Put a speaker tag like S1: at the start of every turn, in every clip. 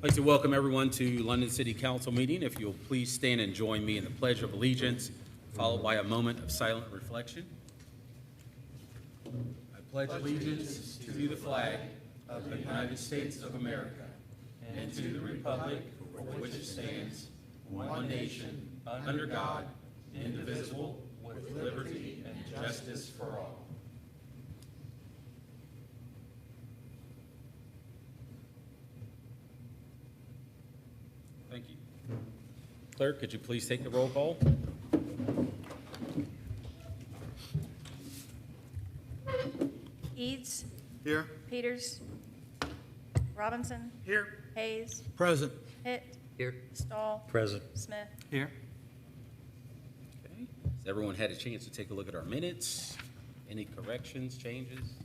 S1: I'd like to welcome everyone to London City Council meeting. If you'll please stand and join me in the Pledge of Allegiance, followed by a moment of silent reflection. I pledge allegiance to the flag of the United States of America and to the republic for which it stands, one nation, under God, indivisible, with liberty and justice for all. Thank you. Clerk, could you please take the roll call?
S2: Eads.
S3: Here.
S2: Peters. Robinson.
S3: Here.
S2: Hayes.
S3: Present.
S2: Hitt.
S3: Here.
S2: Stahl.
S3: Present.
S2: Smith.
S3: Here.
S1: Okay. Has everyone had a chance to take a look at our minutes? Any corrections, changes?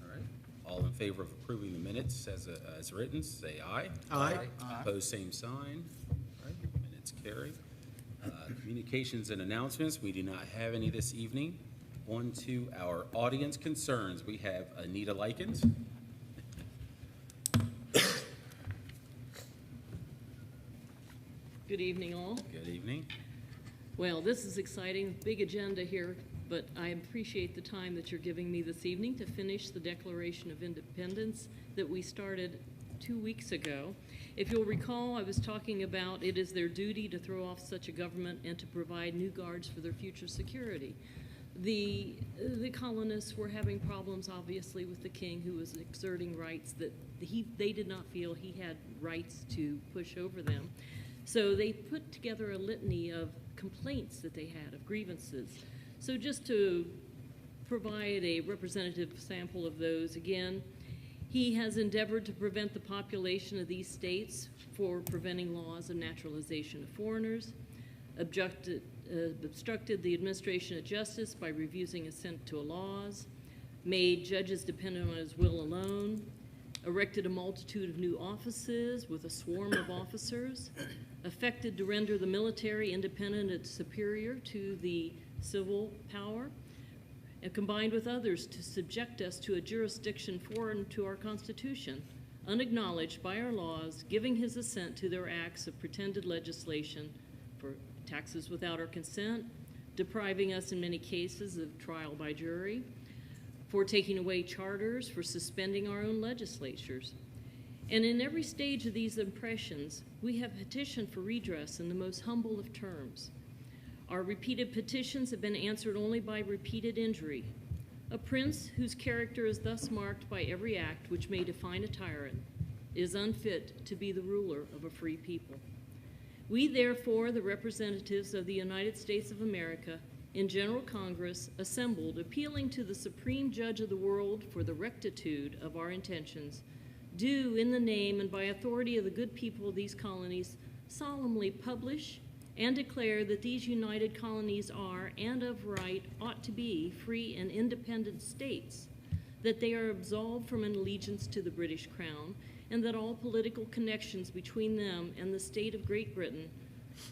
S1: All right. All in favor of approving the minutes as written, say aye.
S3: Aye.
S1: Opposed, same sign. All right. Minutes carry. Communications and announcements. We do not have any this evening. On to our audience concerns. We have Anita Likens.
S4: Good evening, all.
S1: Good evening.
S4: Well, this is exciting, big agenda here, but I appreciate the time that you're giving me this evening to finish the Declaration of Independence that we started 2 weeks ago. If you'll recall, I was talking about it is their duty to throw off such a government and to provide new guards for their future security. The colonists were having problems, obviously, with the king, who was exerting rights that they did not feel he had rights to push over them. So they put together a litany of complaints that they had, of grievances. So just to provide a representative sample of those, again, he has endeavored to prevent the population of these states for preventing laws of naturalization of foreigners, obstructed the administration of justice by refusing assent to laws, made judges dependent on his will alone, erected a multitude of new offices with a swarm of officers, affected to render the military independent and superior to the civil power, and combined with others to subject us to a jurisdiction foreign to our Constitution, unacknowledged by our laws, giving his assent to their acts of pretended legislation for taxes without our consent, depriving us in many cases of trial by jury, for taking away charters, for suspending our own legislatures. And in every stage of these impressions, we have petitioned for redress in the most humble of terms. Our repeated petitions have been answered only by repeated injury. A prince whose character is thus marked by every act which may define a tyrant is unfit to be the ruler of a free people. We, therefore, the representatives of the United States of America, in General Congress, assembled, appealing to the Supreme Judge of the world for the rectitude of our intentions, do, in the name and by authority of the good people of these colonies, solemnly publish and declare that these united colonies are, and of right, ought to be free and independent states, that they are absolved from an allegiance to the British Crown, and that all political connections between them and the state of Great Britain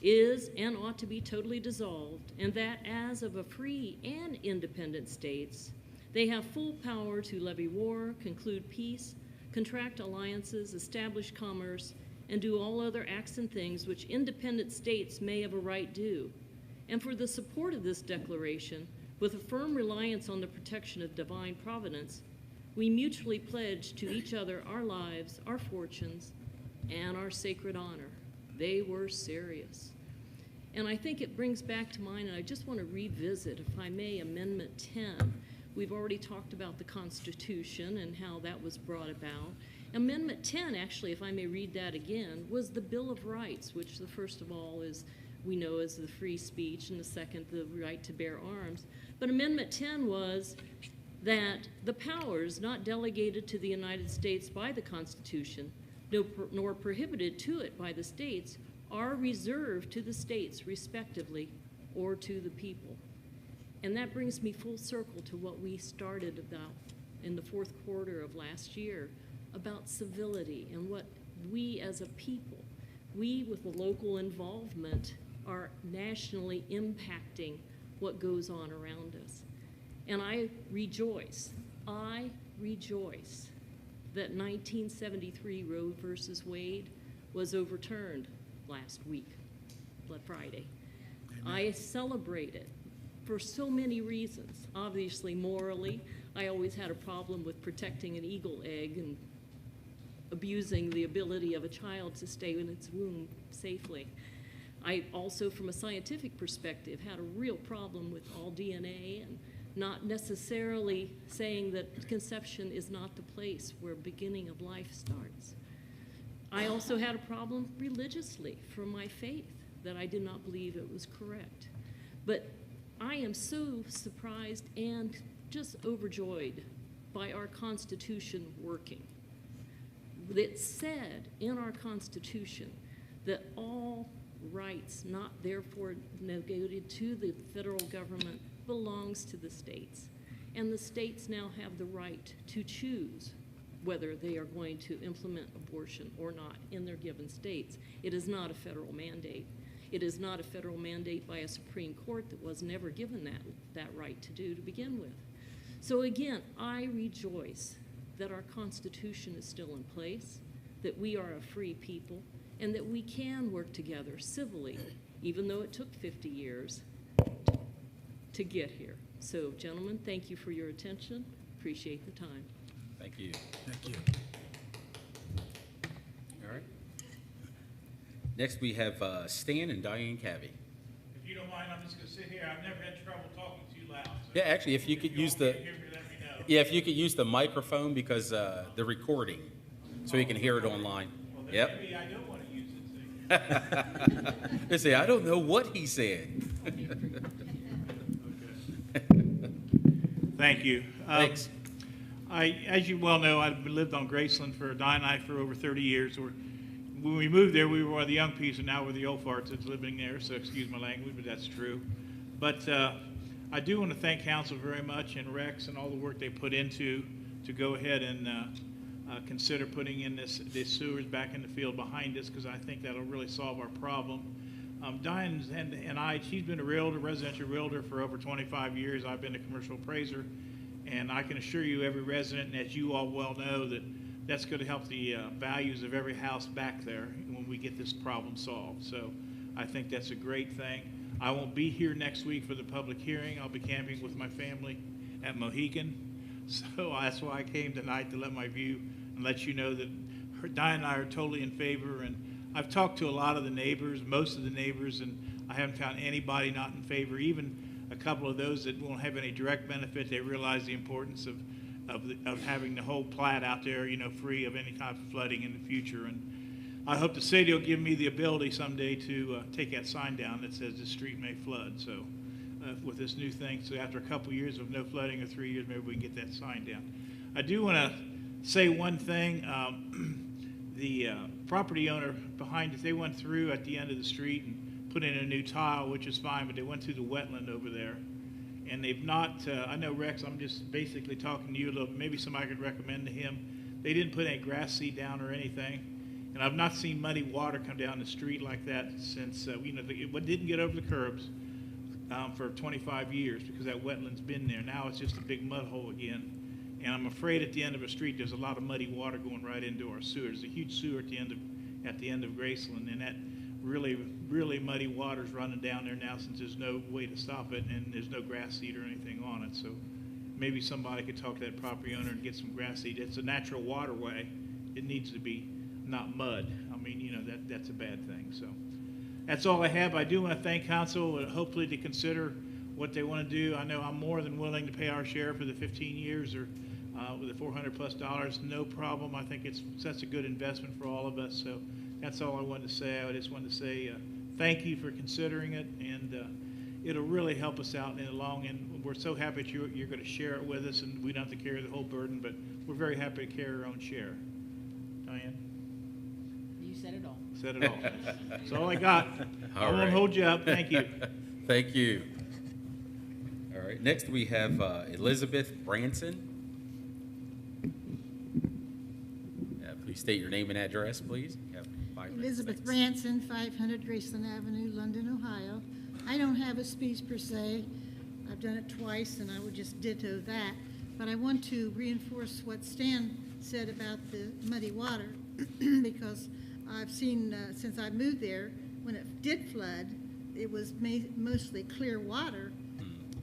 S4: is and ought to be totally dissolved, and that as of a free and independent states, they have full power to levy war, conclude peace, contract alliances, establish commerce, and do all other acts and things which independent states may of a right do. And for the support of this declaration, with a firm reliance on the protection of divine providence, we mutually pledge to each other our lives, our fortunes, and our sacred honor. They were serious. And I think it brings back to mind, and I just want to revisit, if I may, Amendment 10. We've already talked about the Constitution and how that was brought about. Amendment 10, actually, if I may read that again, was the Bill of Rights, which the first of all is, we know, as the free speech, and the second, the right to bear arms. But Amendment 10 was that the powers not delegated to the United States by the Constitution, nor prohibited to it by the states, are reserved to the states respectively or to the people. And that brings me full circle to what we started about in the fourth quarter of last year about civility and what we as a people, we with the local involvement, are nationally impacting what goes on around us. And I rejoice that 1973 Roe versus Wade was overturned last week, Friday. I celebrate it for so many reasons. Obviously, morally, I always had a problem with protecting an eagle egg and abusing the ability of a child to stay in its womb safely. I also, from a scientific perspective, had a real problem with all DNA and not necessarily saying that conception is not the place where beginning of life starts. I also had a problem religiously from my faith that I did not believe it was correct. But I am so surprised and just overjoyed by our Constitution working. It said in our Constitution that all rights not therefore negated to the federal government belongs to the states. And the states now have the right to choose whether they are going to implement abortion or not in their given states. It is not a federal mandate. It is not a federal mandate by a Supreme Court that was never given that right to do to begin with. So again, I rejoice that our Constitution is still in place, that we are a free people, and that we can work together civilly, even though it took 50 years to get here. So, gentlemen, thank you for your attention. Appreciate the time.
S1: Thank you.
S3: Thank you.
S1: All right. Next, we have Stan and Diane Cavey.
S5: If you don't mind, I'm just going to sit here. I've never had trouble talking too loud. So
S1: Yeah, actually, if you could use the,
S5: all can't hear me, let me know.
S1: yeah, if you could use the microphone because the recording, so you can hear it online.
S5: Well, then
S1: Yep.
S5: maybe I don't want to use it. So.
S1: They say, I don't know what he said.
S5: Thank you.
S1: Thanks.
S5: As you well know, I've lived on Graceland for over 30 years. When we moved there, we were one of the young peas, and now we're the old farts that's living there, so excuse my language, but that's true. But I do want to thank council very much and Rex and all the work they put into to go ahead and consider putting in this sewers back in the field behind us, because I think that'll really solve our problem. Diane and I, she's been a realtor, residential realtor for over 25 years. I've been a commercial appraiser, and I can assure you, every resident, and as you all well know, that's going to help the values of every house back there when we get this problem solved. So I think that's a great thing. I won't be here next week for the public hearing. I'll be camping with my family at Meeitng. So that's why I came tonight, to let my view and let you know that Diane and I are totally in favor. And I've talked to a lot of the neighbors, most of the neighbors, and I haven't found anybody not in favor. Even a couple of those that won't have any direct benefit, they realize the importance of having the whole plat out there, free of any kind of flooding in the future. And I hope the city will give me the ability someday to take that sign down that says the street may flood. So with this new thing, so after a couple of years of no flooding, or 3 years, maybe we can get that sign down. I do want to say one thing. The property owner behind us, they went through at the end of the street and put in a new tile, which is fine, but they went through the wetland over there. And they've not, I know, Rex, I'm just basically talking to you a little, maybe somebody could recommend to him. They didn't put any grass seed down or anything. And I've not seen muddy water come down the street like that since, it didn't get over the curbs for 25 years, because that wetland's been there. Now it's just a big mud hole again. And I'm afraid at the end of a street, there's a lot of muddy water going right into our sewer. There's a huge sewer at the end of Graceland, and that really, really muddy water's running down there now, since there's no way to stop it and there's no grass seed or anything on it. So maybe somebody could talk to that property owner and get some grass seed. It's a natural waterway. It needs to be not mud. I mean, that's a bad thing. So that's all I have. I do want to thank council, hopefully to consider what they want to do. I know I'm more than willing to pay our share for the 15 years or with the $400+, no problem. I think it's such a good investment for all of us. So that's all I wanted to say. I just wanted to say thank you for considering it, and it'll really help us out in the long end. We're so happy that you're going to share it with us, and we don't have to carry the whole burden, but we're very happy to carry our own share. Diane?
S4: You said it all.
S5: Said it all. That's all I got. I won't hold you up. Thank you.
S1: Thank you. All right. Next, we have Elizabeth Branson. Please state your name and address, please. You have 5 minutes.
S6: Elizabeth Branson, 500 Graceland Avenue, London, Ohio. I don't have a speech per se. I've done it twice, and I would just ditto that. But I want to reinforce what Stan said about the muddy water, because I've seen, since I moved there, when it did flood, it was mostly clear water.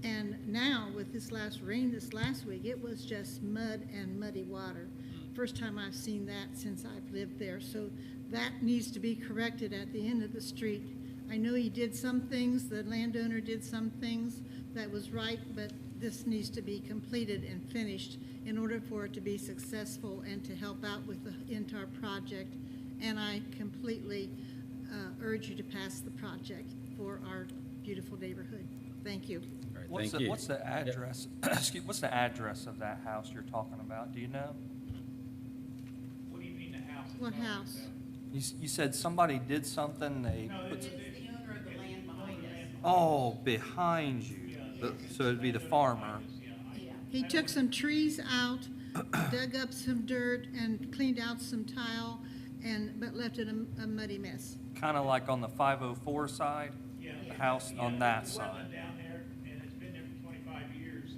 S6: And now with this last rain this last week, it was just mud and muddy water. First time I've seen that since I've lived there. So that needs to be corrected at the end of the street. I know he did some things, the landowner did some things that was right, but this needs to be completed and finished in order for it to be successful and to help out with the entire project. And I completely urge you to pass the project for our beautiful neighborhood. Thank you.
S1: All right,
S3: What's
S1: thank you.
S3: what's the address, what's the address of that house you're talking about? Do you know?
S5: What do you mean the house?
S6: What house?
S3: You said somebody did something, they
S5: No,
S3: put,
S5: it's
S7: the owner of the land behind us.
S3: oh, behind you. So it'd be the farmer.
S7: Yeah.
S6: He took some trees out, dug up some dirt, and cleaned out some tile, but left it a muddy mess.
S3: Kind of like on the 504 side?
S5: Yeah.
S3: The house on that
S5: There's a
S3: side.
S5: wetland down there, and it's been there for 25 years.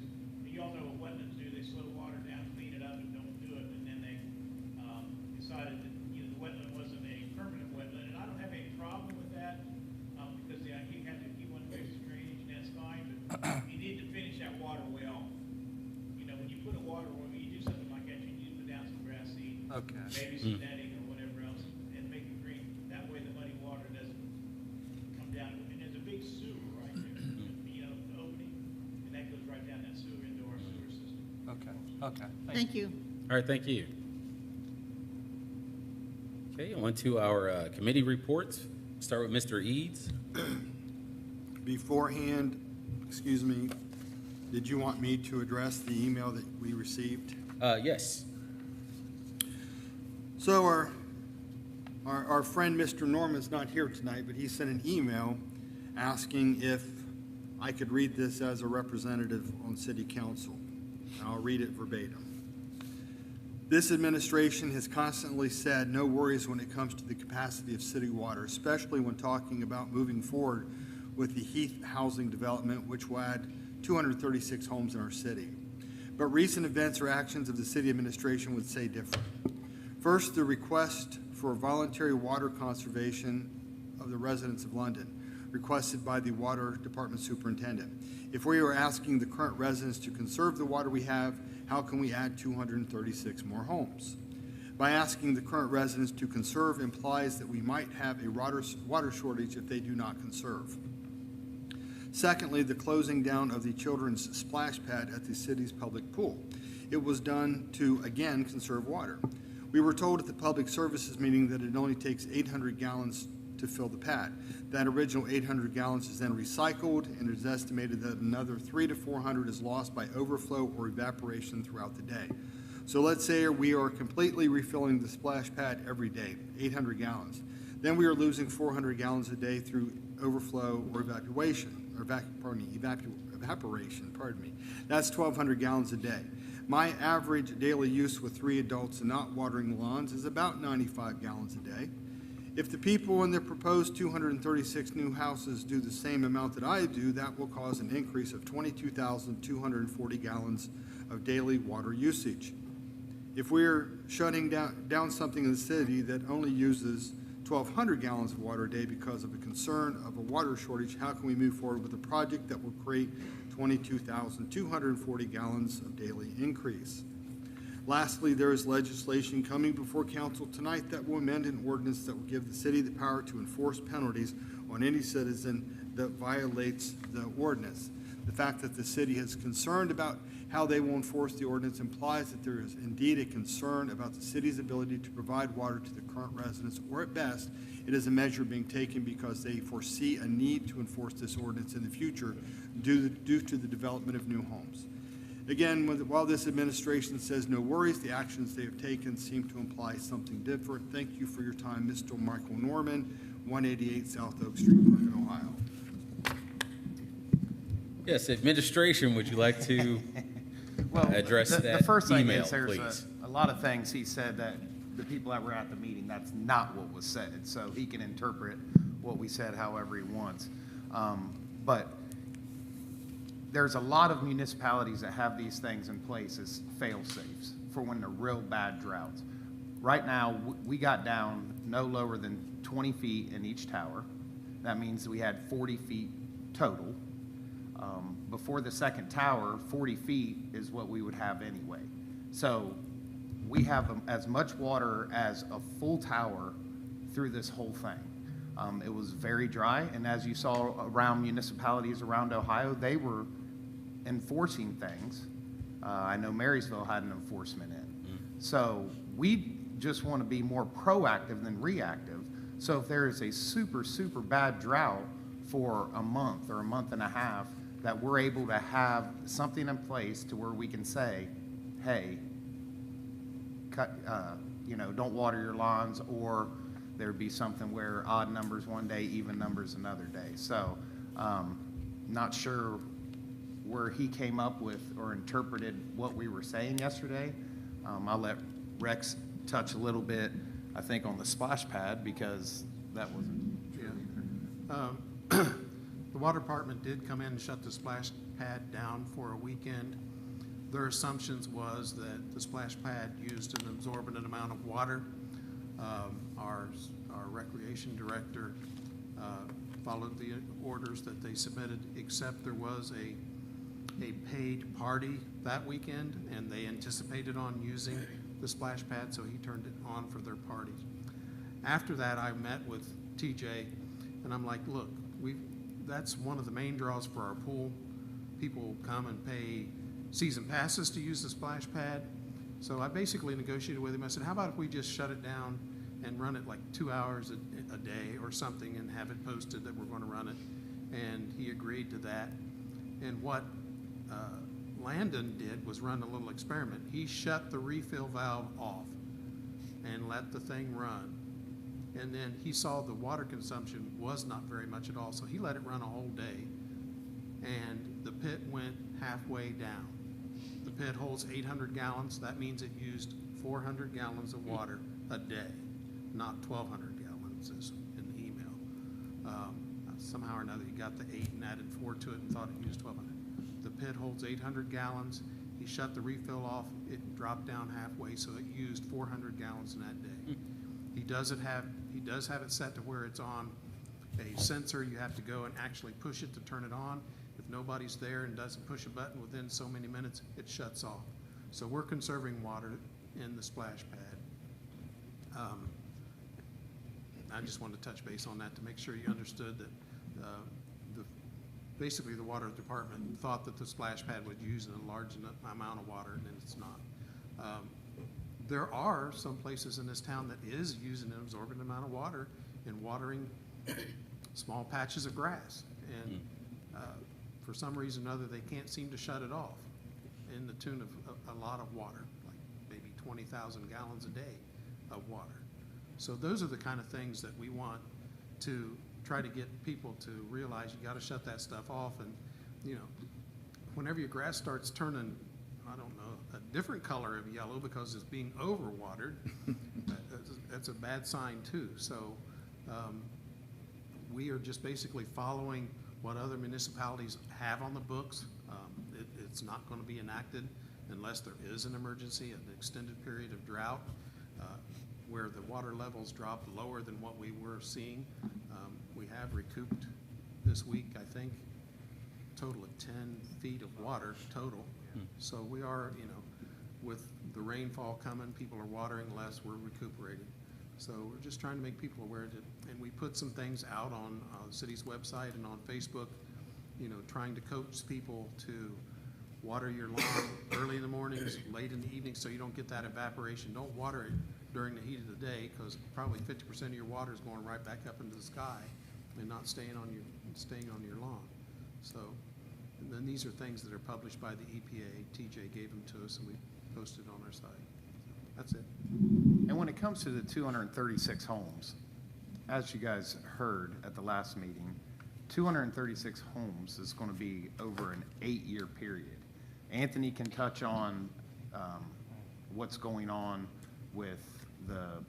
S5: And you all know what wetlands do. They slow water down, clean it up, and don't do it. And then they decided that, the wetland wasn't a permanent wetland. And I don't have any problem with that because he wanted to fix the drainage, and that's fine. But you need to finish that water well. When you put a water well, you do something like that, you need to put down some grass seed,
S3: Okay.
S5: maybe some netting or whatever else, and make it green. That way the muddy water doesn't come down. And there's a big sewer right there, the opening, and that goes right down that sewer into our sewer system.
S3: Okay.
S6: Thank you.
S1: All right, thank you. Okay, on to our committee reports. Start with Mr. Eads.
S8: Beforehand, excuse me, did you want me to address the email that we received?
S1: Yes.
S8: So our friend Mr. Norman's not here tonight, but he sent an email asking if I could read this as a representative on city council. And I'll read it verbatim. This administration has constantly said no worries when it comes to the capacity of city water, especially when talking about moving forward with the Heath housing development, which will add 236 homes in our city. But recent events or actions of the city administration would say different. First, the request for voluntary water conservation of the residents of London, requested by the Water Department Superintendent. If we are asking the current residents to conserve the water we have, how can we add 236 more homes? By asking the current residents to conserve implies that we might have a water shortage if they do not conserve. Secondly, the closing down of the children's splash pad at the city's public pool. It was done to, again, conserve water. We were told at the public services meeting that it only takes 800 gallons to fill the pad. That original 800 gallons is then recycled, and it is estimated that another 300 to 400 is lost by overflow or evaporation throughout the day. So let's say we are completely refilling the splash pad every day, 800 gallons. Then we are losing 400 gallons a day through overflow or evaporation. That's 1,200 gallons a day. My average daily use with 3 adults and not watering the lawns is about 95 gallons a day. If the people in the proposed 236 new houses do the same amount that I do, that will cause an increase of 22,240 gallons of daily water usage. If we're shutting down something in the city that only uses 1,200 gallons of water a day because of a concern of a water shortage, how can we move forward with a project that will create 22,240 gallons of daily increase? Lastly, there is legislation coming before council tonight that will amend an ordinance that will give the city the power to enforce penalties on any citizen that violates the ordinance. The fact that the city is concerned about how they will enforce the ordinance implies that there is indeed a concern about the city's ability to provide water to the current residents, or at best, it is a measure being taken because they foresee a need to enforce this ordinance in the future due to the development of new homes. Again, while this administration says no worries, the actions they have taken seem to imply something different. Thank you for your time, Mr. Michael Norman, 188 South Oak Street, London, Ohio.
S1: Yes, administration, would you like to address that
S9: The first thing
S1: email,
S9: is there's
S1: please?
S9: a lot of things he said that the people that were at the meeting, that's not what was said. So he can interpret what we said however he wants. But there's a lot of municipalities that have these things in place as fail-safes for when they're real bad droughts. Right now, we got down no lower than 20 feet in each tower. That means we had 40 feet total. Before the second tower, 40 feet is what we would have anyway. So we have as much water as a full tower through this whole thing. It was very dry, and as you saw around municipalities around Ohio, they were enforcing things. I know Marysville had an enforcement in. So we just want to be more proactive than reactive. So if there is a super, super bad drought for a month or a month and a half, that we're able to have something in place to where we can say, hey, don't water your lawns, or there'd be something where odd numbers one day, even numbers another day. So, not sure where he came up with or interpreted what we were saying yesterday. I'll let Rex touch a little bit, I think, on the splash pad, because that wasn't true.
S10: The water department did come in and shut the splash pad down for a weekend. Their assumptions was that the splash pad used an absorbent amount of water. Our recreation director followed the orders that they submitted, except there was a paid party that weekend, and they anticipated on using the splash pad, so he turned it on for their parties. After that, I met with TJ, and I'm like, look, that's one of the main draws for our pool. People come and pay season passes to use the splash pad. So I basically negotiated with him. I said, how about if we just shut it down and run it like 2 hours a day or something, and have it posted that we're going to run it? And he agreed to that. And what Landon did was run a little experiment. He shut the refill valve off and let the thing run. And then he saw the water consumption was not very much at all, so he let it run a whole day. And the pit went halfway down. The pit holds 800 gallons. That means it used 400 gallons of water a day, not 1,200 gallons as in the email. Somehow or another, he got the 8 and added 4 to it and thought it used 1,200. The pit holds 800 gallons. He shut the refill off. It dropped down halfway, so it used 400 gallons in that day. He does have it set to where it's on a sensor. You have to go and actually push it to turn it on. If nobody's there and doesn't push a button within so many minutes, it shuts off. So we're conserving water in the splash pad. I just wanted to touch base on that to make sure you understood that basically the water department thought that the splash pad would use a large amount of water, and it's not. There are some places in this town that is using an absorbent amount of water and watering small patches of grass. And for some reason or other, they can't seem to shut it off in the tune of a lot of water, like maybe 20,000 gallons a day of water. So those are the kind of things that we want to try to get people to realize. You got to shut that stuff off. And, whenever your grass starts turning, I don't know, a different color of yellow because it's being overwatered, that's a bad sign too. So we are just basically following what other municipalities have on the books. It's not going to be enacted unless there is an emergency, an extended period of drought, where the water levels drop lower than what we were seeing. We have recouped this week, I think, a total of 10 feet of water total. So we are, with the rainfall coming, people are watering less, we're recuperating. So we're just trying to make people aware of it. And we put some things out on the city's website and on Facebook, trying to coach people to water your lawn early in the mornings, late in the evening, so you don't get that evaporation. Don't water it during the heat of the day, because probably 50% of your water is going right back up into the sky and not staying on your lawn. So, and then these are things that are published by the EPA. TJ gave them to us, and we posted on our site. That's it.
S9: And when it comes to the 236 homes, as you guys heard at the last meeting, 236 homes is going to be over an 8-year period. Anthony can touch on what's going on with the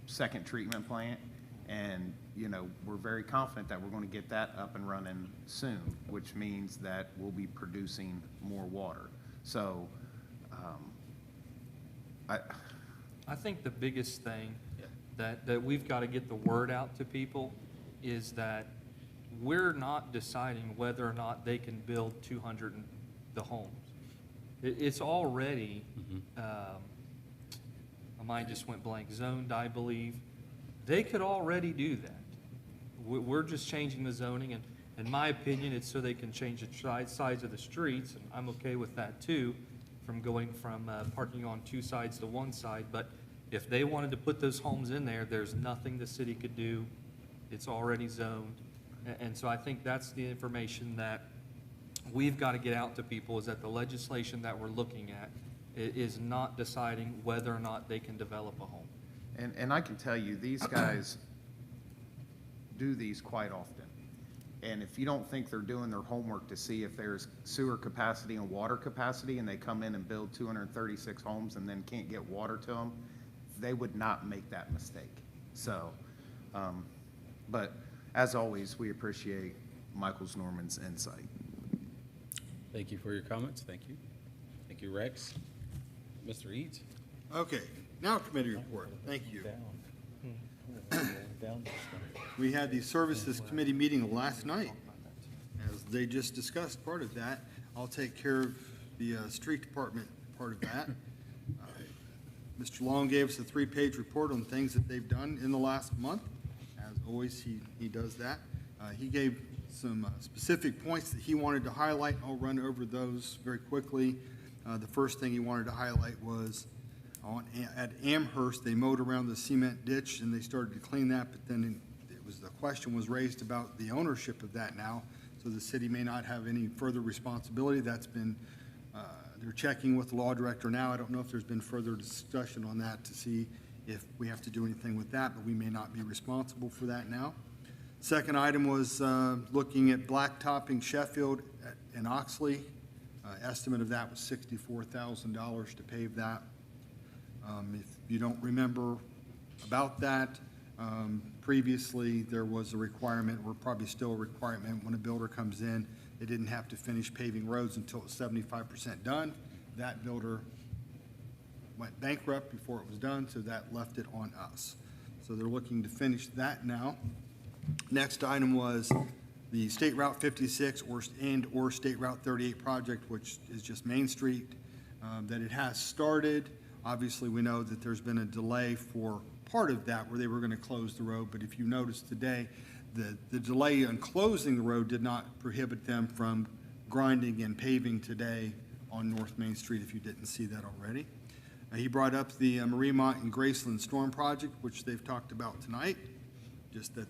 S9: second treatment plant, and we're very confident that we're going to get that up and running soon, which means that we'll be producing more water. So
S3: I think the biggest thing that we've got to get the word out to people is that we're not deciding whether or not they can build 200 the homes. It's already, my mind just went blank, zoned, I believe. They could already do that. We're just changing the zoning, and in my opinion, it's so they can change the sides of the streets, and I'm okay with that too, from going from parking on two sides to one side. But if they wanted to put those homes in there, there's nothing the city could do. It's already zoned. And so I think that's the information that we've got to get out to people, is that the legislation that we're looking at is not deciding whether or not they can develop a home.
S9: And I can tell you, these guys do these quite often. And if you don't think they're doing their homework to see if there's sewer capacity and water capacity, and they come in and build 236 homes and then can't get water to them, they would not make that mistake. So, but as always, we appreciate Michael's Norman's insight.
S1: Thank you for your comments. Thank you. Thank you, Rex. Mr. Eads?
S8: Okay, now committee report. Thank you. We had the Services Committee meeting last night. As they just discussed part of that, I'll take care of the street department part of that. Mr. Long gave us a 3-page report on things that they've done in the last month. As always, he does that. He gave some specific points that he wanted to highlight. I'll run over those very quickly. The first thing he wanted to highlight was at Amherst, they mowed around the cement ditch and they started to clean that, but then the question was raised about the ownership of that now, so the city may not have any further responsibility. That's been, they're checking with the law director now. I don't know if there's been further discussion on that to see if we have to do anything with that, but we may not be responsible for that now. Second item was looking at blacktopping Sheffield and Oxley. Estimate of that was $64,000 to pave that. If you don't remember about that, previously there was a requirement, or probably still a requirement, when a builder comes in, they didn't have to finish paving roads until it was 75% done. That builder went bankrupt before it was done, so that left it on us. So they're looking to finish that now. Next item was the State Route 56 or State Route 38 project, which is just Main Street, that it has started. Obviously, we know that there's been a delay for part of that where they were going to close the road, but if you notice today, the delay in closing the road did not prohibit them from grinding and paving today on North Main Street, if you didn't see that already. He brought up the Meeitng and Graceland storm project, which they've talked about tonight. Just that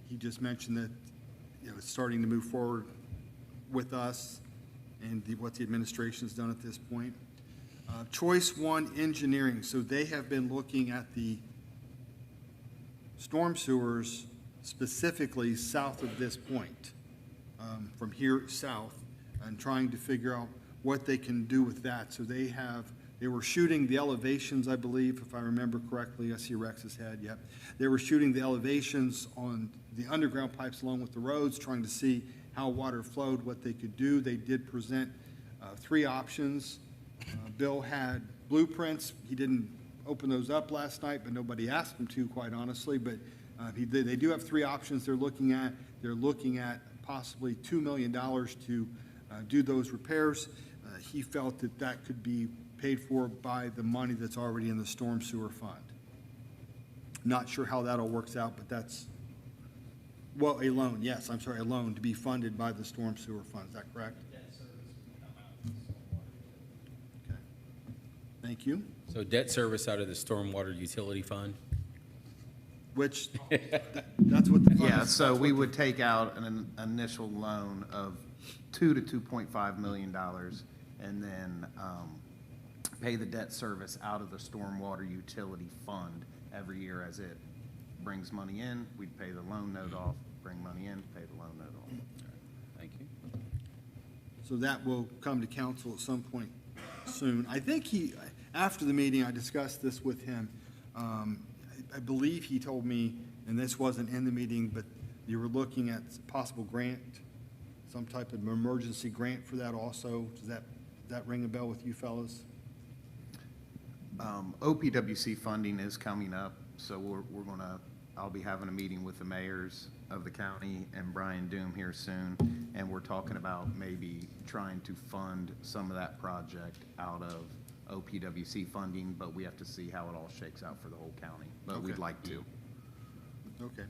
S8: he just mentioned that it's starting to move forward with us and what the administration has done at this point. Choice One Engineering, so they have been looking at the storm sewers specifically south of this point, from here south, and trying to figure out what they can do with that. So they were shooting the elevations, I believe, if I remember correctly. I see Rex's head, yep. They were shooting the elevations on the underground pipes along with the roads, trying to see how water flowed, what they could do. They did present 3 options. Bill had blueprints. He didn't open those up last night, but nobody asked him to, quite honestly. But they do have 3 options they're looking at. They're looking at possibly $2 million to do those repairs. He felt that that could be paid for by the money that's already in the storm sewer fund. Not sure how that all works out, but that's, well, a loan, yes, I'm sorry, a loan to be funded by the storm sewer fund. Is that correct? Okay. Thank you.
S1: So debt service out of the stormwater utility fund?
S8: Which, that's what the fund is.
S9: Yeah, so we would take out an initial loan of $2 to $2.5 million and then pay the debt service out of the stormwater utility fund every year as it brings money in. We'd pay the loan note off, bring money in, pay the loan note off.
S1: Thank you.
S8: So that will come to council at some point soon. I think after the meeting, I discussed this with him. I believe he told me, and this wasn't in the meeting, but you were looking at possible grant, some type of emergency grant for that also. Does that ring a bell with you fellas?
S9: OPWC funding is coming up, so I'll be having a meeting with the mayors of the county and Brian Doom here soon, and we're talking about maybe trying to fund some of that project out of OPWC funding, but we have to see how it all shakes out for the whole county, but we'd
S8: Okay.
S9: like to.
S8: Okay.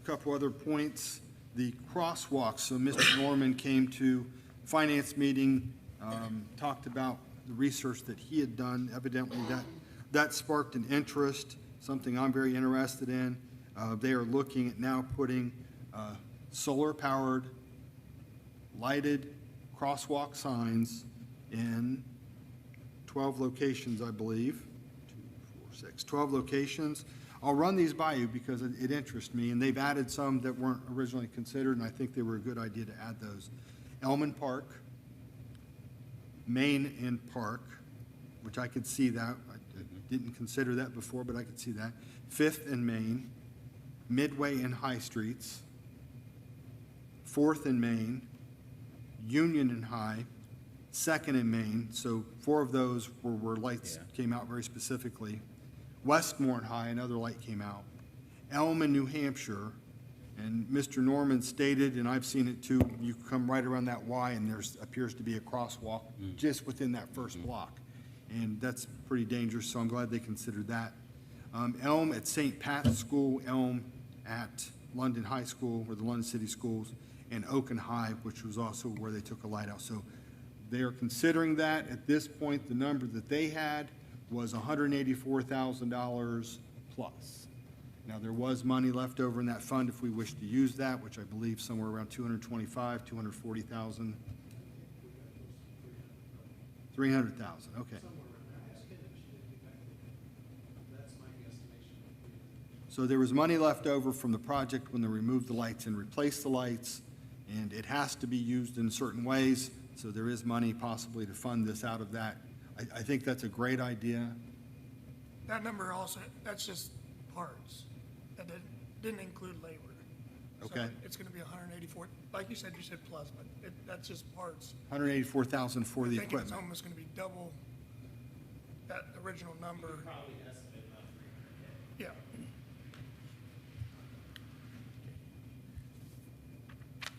S8: Couple other points. The crosswalks, so Mr. Norman came to finance meeting, talked about the research that he had done. Evidently, that sparked an interest, something I'm very interested in. They are looking at now putting solar-powered, lighted crosswalk signs in 12 locations, I believe. 12 locations. I'll run these by you because it interests me, and they've added some that weren't originally considered, and I think they were a good idea to add those. Elman Park, Main and Park, which I could see that. I didn't consider that before, but I could see that. 5th and Main, Midway and High Streets, 4th and Main, Union and High, 2nd and Main. So 4 of those were where lights came out very specifically. Westmore and High, another light came out. Elm in New Hampshire, and Mr. Norman stated, and I've seen it too, you come right around that Y and there appears to be a crosswalk just within that first block. And that's pretty dangerous, so I'm glad they considered that. Elm at St. Pat's School, Elm at London High School, or the London City Schools, and Oaken High, which was also where they took a light out. So they are considering that. At this point, the number that they had was $184,000 plus. Now, there was money left over in that fund if we wish to use that, which I believe somewhere around 225, 240,000. 300,000, okay. So there was money left over from the project when they removed the lights and replaced the lights, and it has to be used in certain ways, so there is money possibly to fund this out of that. I think that's a great idea.
S11: That number also, that's just parts. That didn't include labor. So
S8: Okay.
S11: it's gonna be 184, like you said plus, but that's just parts.
S8: 184,000 for the
S11: I think it's
S8: equipment.
S11: almost gonna be double that original number. Yeah.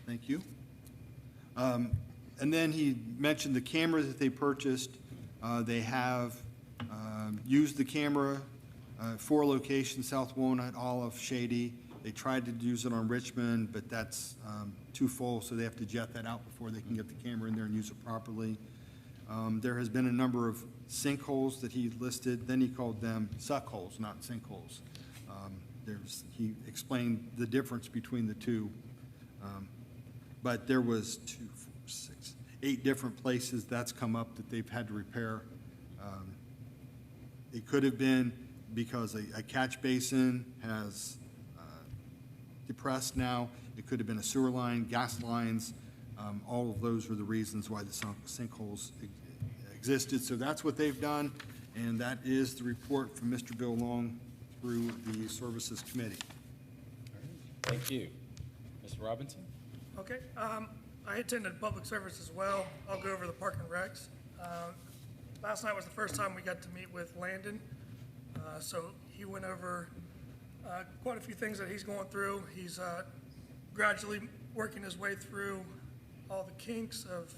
S8: Thank you. And then he mentioned the camera that they purchased. They have used the camera, 4 locations, South Walnut, Olive, Shady. They tried to use it on Richmond, but that's too full, so they have to jet that out before they can get the camera in there and use it properly. There has been a number of sinkholes that he listed. Then he called them suckholes, not sinkholes. He explained the difference between the two. But there was 2, 4, 6, 8 different places that's come up that they've had to repair. It could have been because a catch basin has depressed now. It could have been a sewer line, gas lines. All of those were the reasons why the sinkholes existed. So that's what they've done, and that is the report from Mr. Bill Long through the Services Committee.
S1: Thank you. Mr. Robinson?
S11: Okay, I attended public service as well. I'll go over the park and recs. Last night was the first time we got to meet with Landon. So he went over quite a few things that he's going through. He's gradually working his way through all the kinks of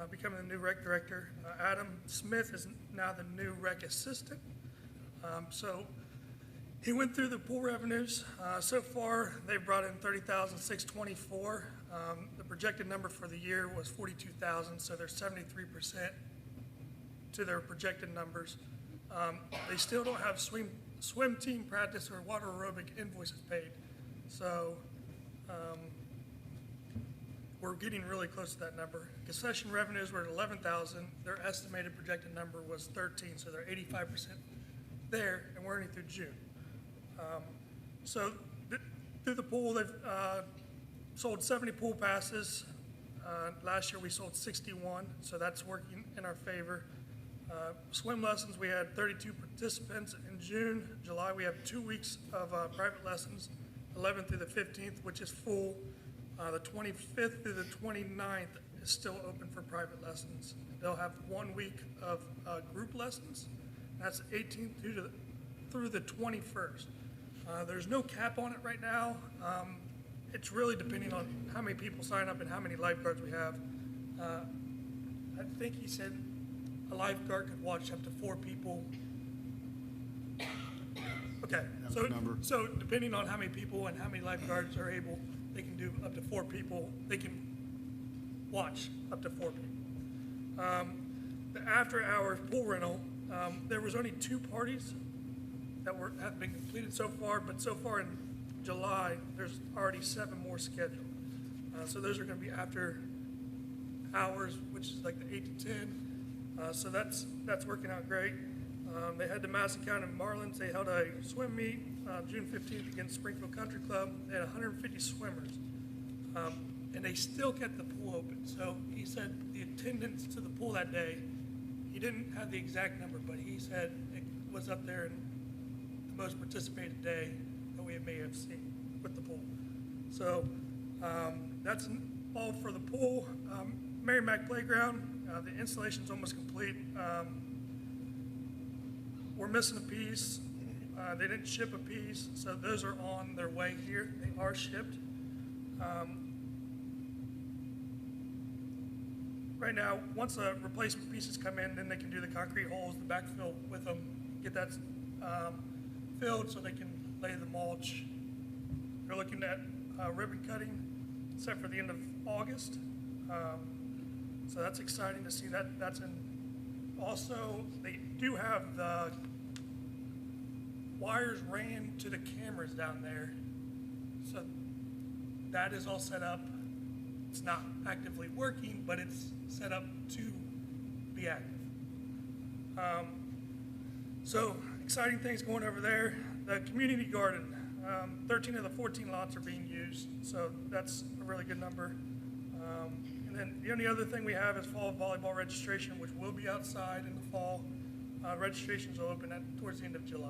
S11: becoming the new rec director. Adam Smith is now the new rec assistant. So he went through the pool revenues. So far, they've brought in $30,624. The projected number for the year was $42,000, so they're 73% to their projected numbers. They still don't have swim team practice or water aerobic invoices paid. So we're getting really close to that number. Concession revenues were at $11,000. Their estimated projected number was $13,000, so they're 85% there, and we're only through June. So through the pool, they've sold 70 pool passes. Last year we sold 61, so that's working in our favor. Swim lessons, we had 32 participants in June. July, we have 2 weeks of private lessons, 11th through the 15th, which is full. The 25th through the 29th is still open for private lessons. They'll have 1 week of group lessons. That's the 18th through the 21st. There's no cap on it right now. It's really depending on how many people sign up and how many lifeguards we have. I think he said a lifeguard could watch up to 4 people. Okay,
S8: That's the number.
S11: so depending on how many people and how many lifeguards are able, they can do up to 4 people. They can watch up to 4 people. The after-hours pool rental, there was only 2 parties that have been completed so far, but so far in July, there's already 7 more scheduled. So those are going to be after hours, which is like the 8 to 10. So that's working out great. They had the Madison County Marlins. They held a swim meet June 15th against Springfield Country Club. They had 150 swimmers, and they still kept the pool open. So he said the attendance to the pool that day, he didn't have the exact number, but he said it was up there in the most participated day that we may have seen with the pool. So that's all for the pool. Mary Mac Playground, the installation's almost complete. We're missing a piece. They didn't ship a piece, so those are on their way here. They are shipped. Right now, once the replacement pieces come in, then they can do the concrete holes, the backfill with them, get that filled so they can lay the mulch. They're looking at ribbon cutting set for the end of August. So that's exciting to see that. That's in. Also, they do have the wires ran to the cameras down there. So that is all set up. It's not actively working, but it's set up to be active. So exciting things going over there. The community garden, 13 of the 14 lots are being used, so that's a really good number. And then the only other thing we have is fall volleyball registration, which will be outside in the fall. Registrations will open towards the end of July.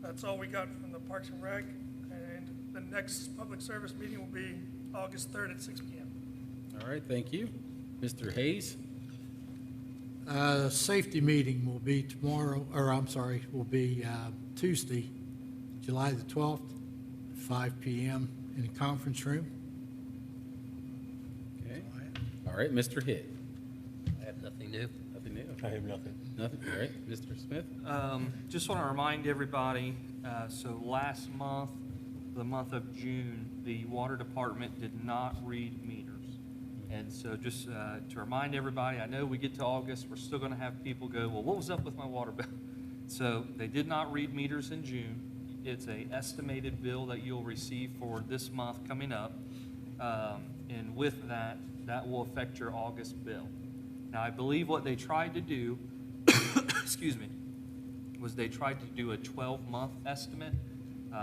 S11: That's all we got from the Parks and Rec, and the next public service meeting will be August 3rd at 6 p.m.
S1: All right, thank you. Mr. Hayes?
S12: Safety meeting will be will be Tuesday, July the 12th, 5 p.m. in the conference room.
S1: Okay. All right, Mr. Hitt?
S13: I have nothing new.
S1: Nothing new?
S13: I have nothing.
S1: Nothing, all right. Mr. Smith?
S3: Just want to remind everybody, so last month, the month of June, the water department did not read meters. And so just to remind everybody, I know we get to August, we're still going to have people go, well, what was up with my water bill? So they did not read meters in June. It's a estimated bill that you'll receive for this month coming up. And with that, that will affect your August bill. Now, I believe what they tried to do, excuse me, was they tried to do a 12-month estimate.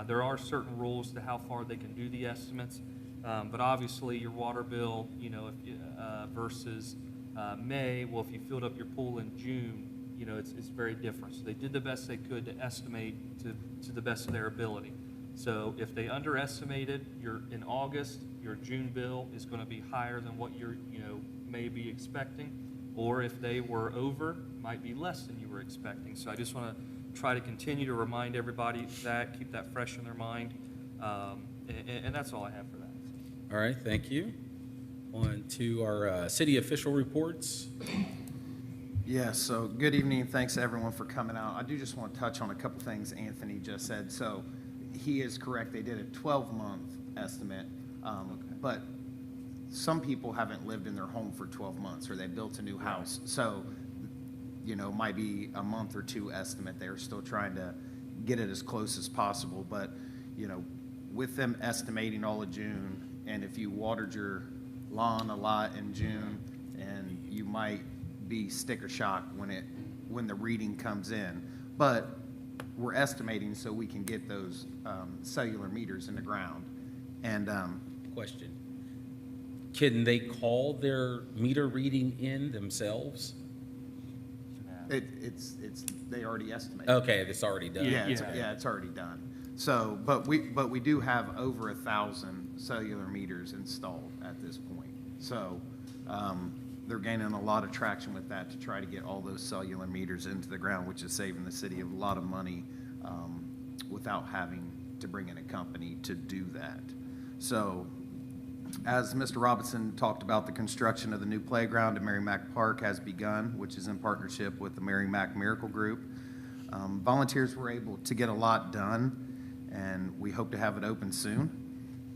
S3: There are certain rules to how far they can do the estimates, but obviously your water bill, you know, if you, versus May, well, if you filled up your pool in June, you know, it's very different. So they did the best they could to estimate to the best of their ability. So if they underestimated in August, your June bill is going to be higher than what you're, you know, may be expecting, or if they were over, might be less than you were expecting. So I just want to try to continue to remind everybody that, keep that fresh in their mind, and that's all I have for that.
S1: All right, thank you. On to our city official reports.
S9: Yes, so good evening, and thanks to everyone for coming out. I do just want to touch on a couple things Anthony just said. So he is correct, they did a 12-month estimate, but some people haven't lived in their home for 12 months, or they built a new house. So, you know, might be a month or two estimate. They're still trying to get it as close as possible, but, you know, with them estimating all of June, and if you watered your lawn a lot in June, and you might be sticker shock when the reading comes in, but we're estimating so we can get those cellular meters in the ground. And
S1: Question. Can they call their meter reading in themselves?
S9: it's they already estimated.
S1: Okay, it's already done.
S9: Yeah, it's already done. So, but we do have over 1,000 cellular meters installed at this point. So they're gaining a lot of traction with that to try to get all those cellular meters into the ground, which is saving the city a lot of money without having to bring in a company to do that. So as Mr. Robinson talked about, the construction of the new playground at Mary Mack Park has begun, which is in partnership with the Mary Mack Miracle Group. Volunteers were able to get a lot done, and we hope to have it open soon.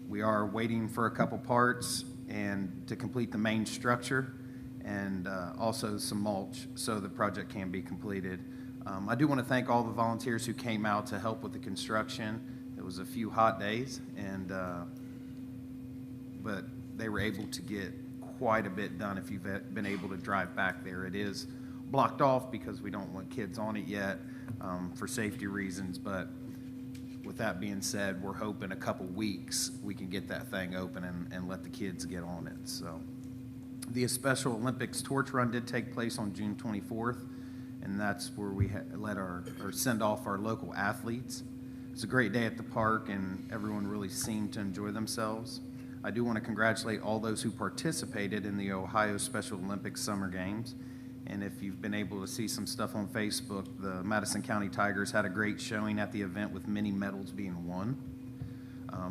S9: We are waiting for a couple parts and to complete the main structure and also some mulch so the project can be completed. I do want to thank all the volunteers who came out to help with the construction. It was a few hot days, and but they were able to get quite a bit done. If you've been able to drive back there, it is blocked off because we don't want kids on it yet for safety reasons. But with that being said, we're hoping a couple weeks we can get that thing open and let the kids get on it. So the Special Olympics torch run did take place on June 24th, and that's where we let or send off our local athletes. It's a great day at the park, and everyone really seemed to enjoy themselves. I do want to congratulate all those who participated in the Ohio Special Olympics Summer Games. And if you've been able to see some stuff on Facebook, the Madison County Tigers had a great showing at the event with many medals being won.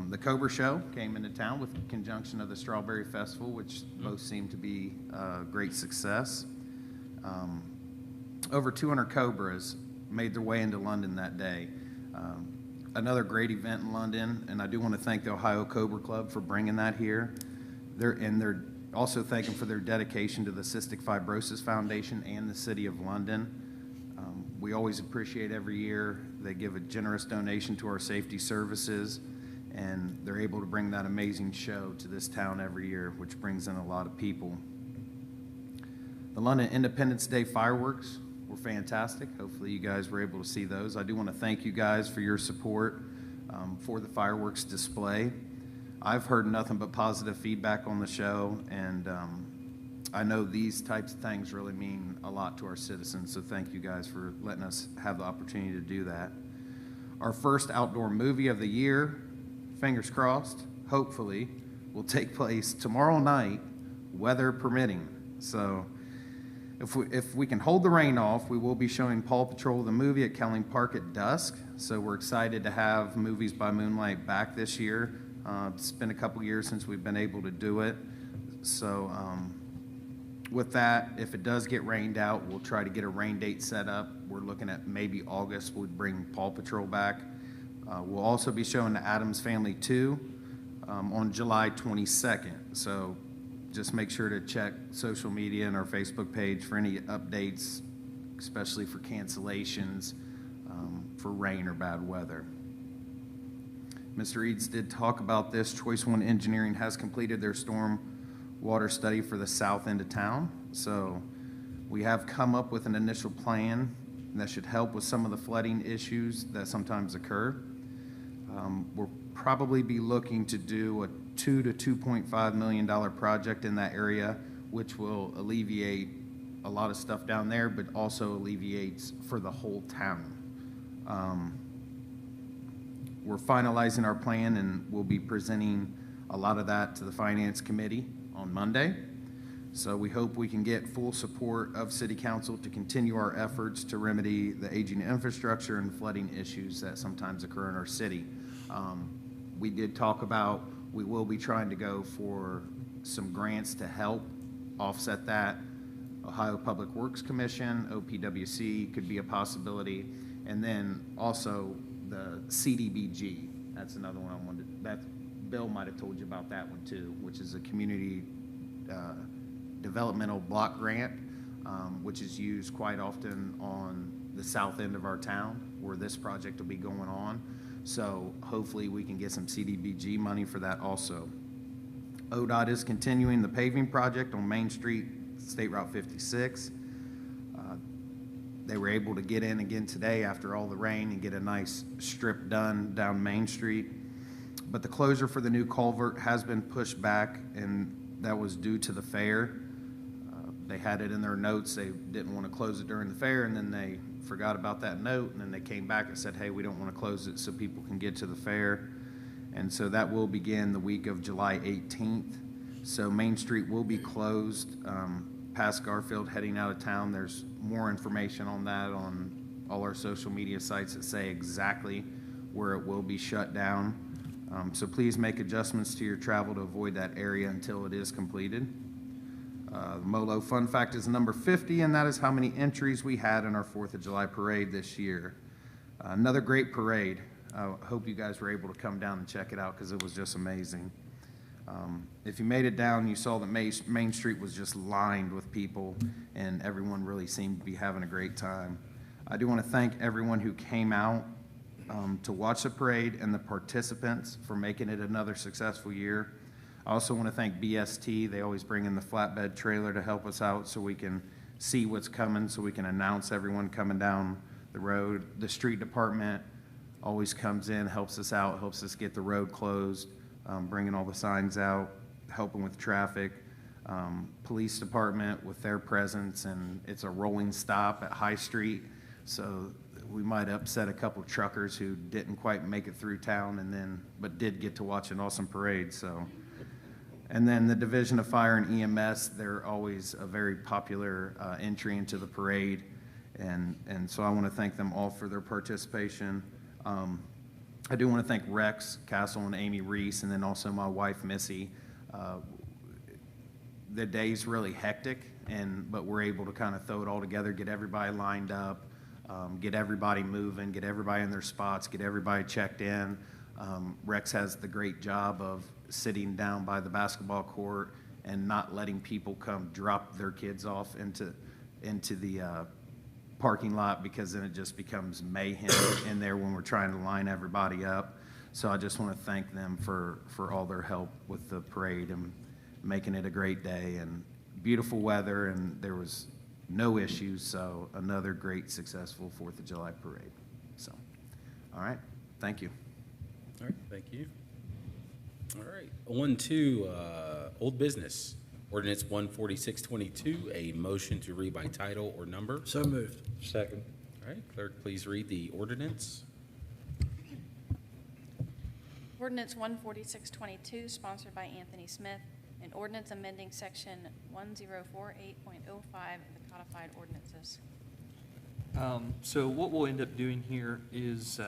S9: The Cobra Show came into town with conjunction of the Strawberry Festival, which both seemed to be a great success. Over 200 Cobras made their way into London that day. Another great event in London, and I do want to thank the Ohio Cobra Club for bringing that here. They're also thank them for their dedication to the Cystic Fibrosis Foundation and the City of London. We always appreciate every year. They give a generous donation to our safety services, and they're able to bring that amazing show to this town every year, which brings in a lot of people. The London Independence Day fireworks were fantastic. Hopefully you guys were able to see those. I do want to thank you guys for your support for the fireworks display. I've heard nothing but positive feedback on the show, and I know these types of things really mean a lot to our citizens, so thank you guys for letting us have the opportunity to do that. Our first outdoor movie of the year, fingers crossed, hopefully, will take place tomorrow night, weather permitting. So if we can hold the rain off, we will be showing Paw Patrol the movie at Kelling Park at dusk. So we're excited to have Movies by Moonlight back this year. It's been a couple years since we've been able to do it. So with that, if it does get rained out, we'll try to get a rain date set up. We're looking at maybe August, we'll bring Paw Patrol back. We'll also be showing the Addams Family 2 on July 22nd. So just make sure to check social media and our Facebook page for any updates, especially for cancellations, for rain or bad weather. Mr. Eads did talk about this. Choice One Engineering has completed their storm water study for the south end of town. So we have come up with an initial plan that should help with some of the flooding issues that sometimes occur. We'll probably be looking to do a $2 to $2.5 million project in that area, which will alleviate a lot of stuff down there, but also alleviates for the whole town. We're finalizing our plan, and we'll be presenting a lot of that to the Finance Committee on Monday. So we hope we can get full support of City Council to continue our efforts to remedy the aging infrastructure and flooding issues that sometimes occur in our city. We did talk about, we will be trying to go for some grants to help offset that. Ohio Public Works Commission, OPWC could be a possibility. And then also the CDBG, that's another one I wanted, that Bill might have told you about that one too, which is a community developmental block grant, which is used quite often on the south end of our town where this project will be going on. So hopefully we can get some CDBG money for that also. ODOT is continuing the paving project on Main Street, State Route 56. They were able to get in again today after all the rain and get a nice strip done down Main Street. But the closure for the new culvert has been pushed back, and that was due to the fair. They had it in their notes. They didn't want to close it during the fair, and then they forgot about that note, and then they came back and said, hey, we don't want to close it so people can get to the fair. And so that will begin the week of July 18th. So Main Street will be closed past Garfield heading out of town. There's more information on that on all our social media sites that say exactly where it will be shut down. So please make adjustments to your travel to avoid that area until it is completed. The MOLO fun fact is number 50, and that is how many entries we had in our 4th of July parade this year. Another great parade. I hope you guys were able to come down and check it out because it was just amazing. If you made it down, you saw that Main Street was just lined with people, and everyone really seemed to be having a great time. I do want to thank everyone who came out to watch the parade and the participants for making it another successful year. I also want to thank BST. They always bring in the flatbed trailer to help us out so we can see what's coming, so we can announce everyone coming down the road. The street department always comes in, helps us out, helps us get the road closed, bringing all the signs out, helping with traffic. Police department with their presence, and it's a rolling stop at High Street, so we might upset a couple truckers who didn't quite make it through town but did get to watch an awesome parade. So, and then the Division of Fire and EMS, they're always a very popular entry into the parade, and so I want to thank them all for their participation. I do want to thank Rex Castle and Amy Reese, and then also my wife Missy. The day's really hectic, but we're able to kind of throw it all together, get everybody lined up, get everybody moving, get everybody in their spots, get everybody checked in. Rex has the great job of sitting down by the basketball court and not letting people come drop their kids off into the parking lot, because then it just becomes mayhem in there when we're trying to line everybody up. So I just want to thank them for all their help with the parade and making it a great day and beautiful weather, and there was no issues, so another great successful 4th of July parade. So, all right, thank you.
S1: All right, thank you. All right, on to old business. Ordinance 14622, a motion to read by title or number.
S12: So moved.
S13: Second.
S1: All right, clerk, please read the ordinance.
S2: Ordinance 14622, sponsored by Anthony Smith, an ordinance amending section 1048.05 of the codified ordinances.
S3: So what we'll end up doing here is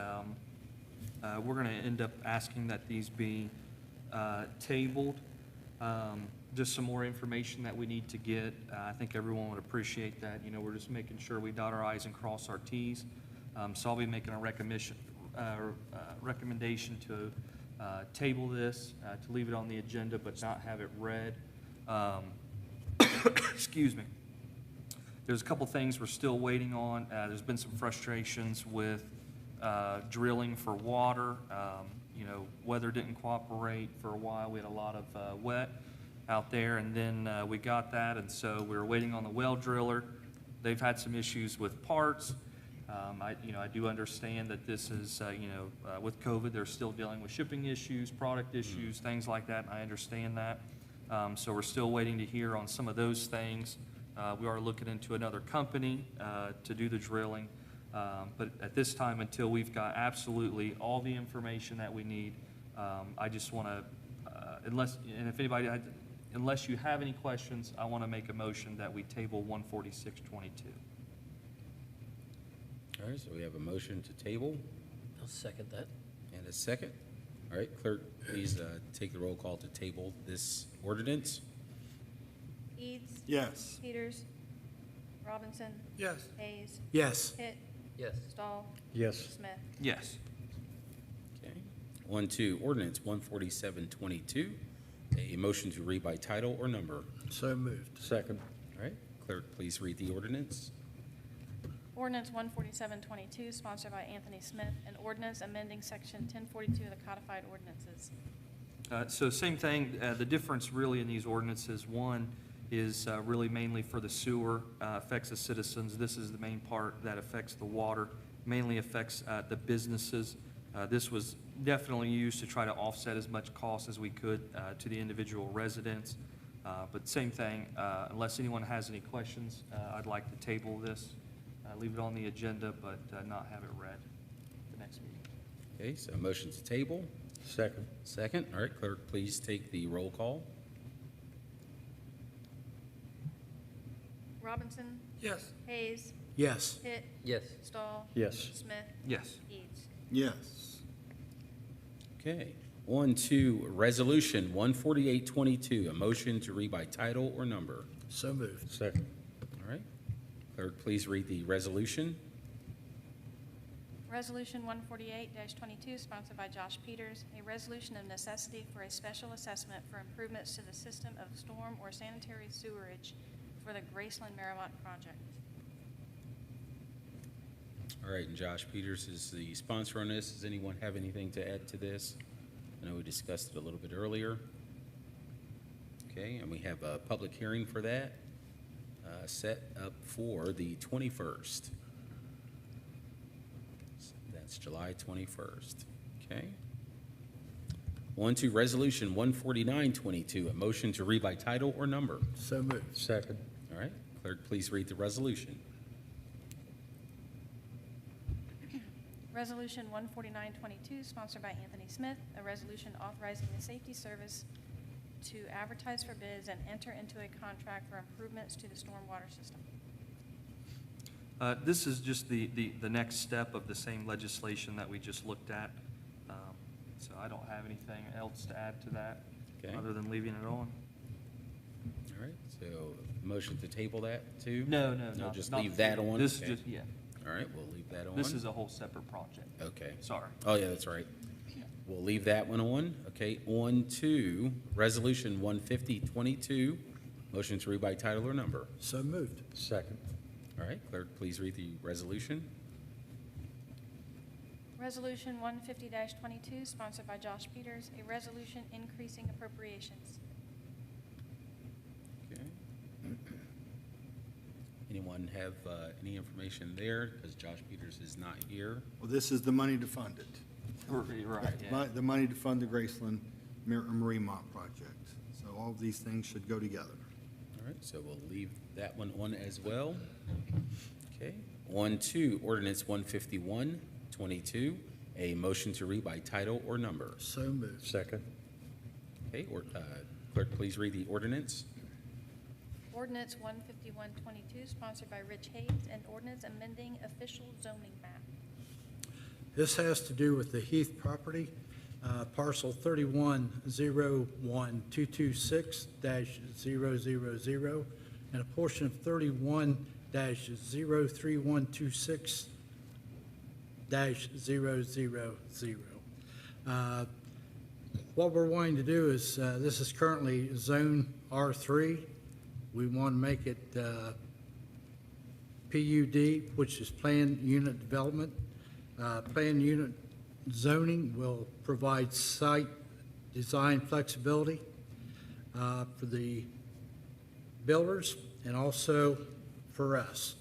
S3: we're going to end up asking that these be tabled. Just some more information that we need to get. I think everyone would appreciate that. You know, we're just making sure we dot our I's and cross our T's. So I'll be making a recommendation to table this, to leave it on the agenda but not have it read. Excuse me. There's a couple things we're still waiting on. There's been some frustrations with drilling for water. You know, weather didn't cooperate for a while. We had a lot of wet out there, and then we got that, and so we were waiting on the well driller. They've had some issues with parts. I do understand that this is, with COVID, they're still dealing with shipping issues, product issues, things like that. I understand that. So we're still waiting to hear on some of those things. We are looking into another company to do the drilling. But at this time, until we've got absolutely all the information that we need, I just want to, unless you have any questions, I want to make a motion that we table 14622.
S1: All right, so we have a motion to table
S13: I'll second that.
S1: and a second. All right, clerk, please take the roll call to table this ordinance.
S2: Eads?
S8: Yes.
S2: Peters? Robinson?
S11: Yes.
S2: Hayes?
S12: Yes.
S2: Hitt?
S13: Yes.
S2: Stahl?
S12: Yes.
S2: Smith?
S3: Yes.
S1: Okay. On to ordinance 14722, a motion to read by title or number.
S12: So moved.
S13: Second.
S1: All right, clerk, please read the ordinance.
S2: Ordinance 14722, sponsored by Anthony Smith, an ordinance amending section 1042 of the codified ordinances.
S3: So same thing, the difference really in these ordinances, one is really mainly for the sewer, affects the citizens. This is the main part that affects the water, mainly affects the businesses. This was definitely used to try to offset as much cost as we could to the individual residents. But same thing, unless anyone has any questions, I'd like to table this, leave it on the agenda, but not have it read at the next meeting.
S1: Okay, so a motion to table.
S13: Second.
S1: Second. All right, clerk, please take the roll call.
S2: Robinson,
S11: Yes.
S2: Hayes,
S12: Yes.
S2: Hitt,
S13: Yes.
S2: Stahl,
S1: Yes.
S2: Smith,
S3: Yes.
S2: Eads.
S8: Yes.
S1: Okay. On to Resolution 14822, a motion to read by title or number.
S12: So moved.
S1: Second. All right. Clerk, please read the resolution.
S2: Resolution 148-22, sponsored by Josh Peters, a resolution of necessity for a special assessment for improvements to the system of storm or sanitary sewerage for the Graceland Merrimont project.
S1: All right, and Josh Peters is the sponsor on this. Does anyone have anything to add to this? I know we discussed it a little bit earlier. Okay, and we have a public hearing for that set up for the 21st. That's July 21st. Okay. On to Resolution 14922, a motion to read by title or number.
S12: So moved.
S1: Second. All right, clerk, please read the resolution.
S2: Resolution 149-22, sponsored by Anthony Smith, a resolution authorizing the safety service to advertise for bids and enter into a contract for improvements to the stormwater system.
S3: This is just the next step of the same legislation that we just looked at. So I don't have anything else to add to that,
S1: Okay.
S3: other than leaving it on.
S1: All right, so motion to table that too?
S3: No,
S1: Just
S3: not-
S1: leave that on?
S3: This is
S1: Okay.
S3: just, yeah,
S1: All right, we'll leave that on.
S3: this is a whole separate project.
S1: Okay.
S3: Sorry.
S1: Oh, yeah, that's right. We'll leave that one on. Okay, on to Resolution 15022, motion to read by title or number.
S12: So moved.
S1: Second. All right, clerk, please read the resolution.
S2: Resolution 150-22, sponsored by Josh Peters, a resolution increasing appropriations.
S1: Okay. Anyone have any information there? Because Josh Peters is not here.
S8: Well, this is the money to fund it.
S3: Right, yeah.
S8: The money to fund the Graceland Meeitng project. So all of these things should go together.
S1: All right, so we'll leave that one on as well. Okay, on to Ordinance 15122, a motion to read by title or number.
S12: So moved.
S1: Second. Okay, clerk, please read the ordinance.
S2: Ordinance 151-22, sponsored by Rich Hayes, an ordinance amending official zoning map.
S12: This has to do with the Heath property, parcel 31-01226-000, and a portion of 31-03126-000. What we're wanting to do is, this is currently zone R3. We want to make it PUD, which is Planned Unit Development. Planned unit zoning will provide site design flexibility for the builders and also for us.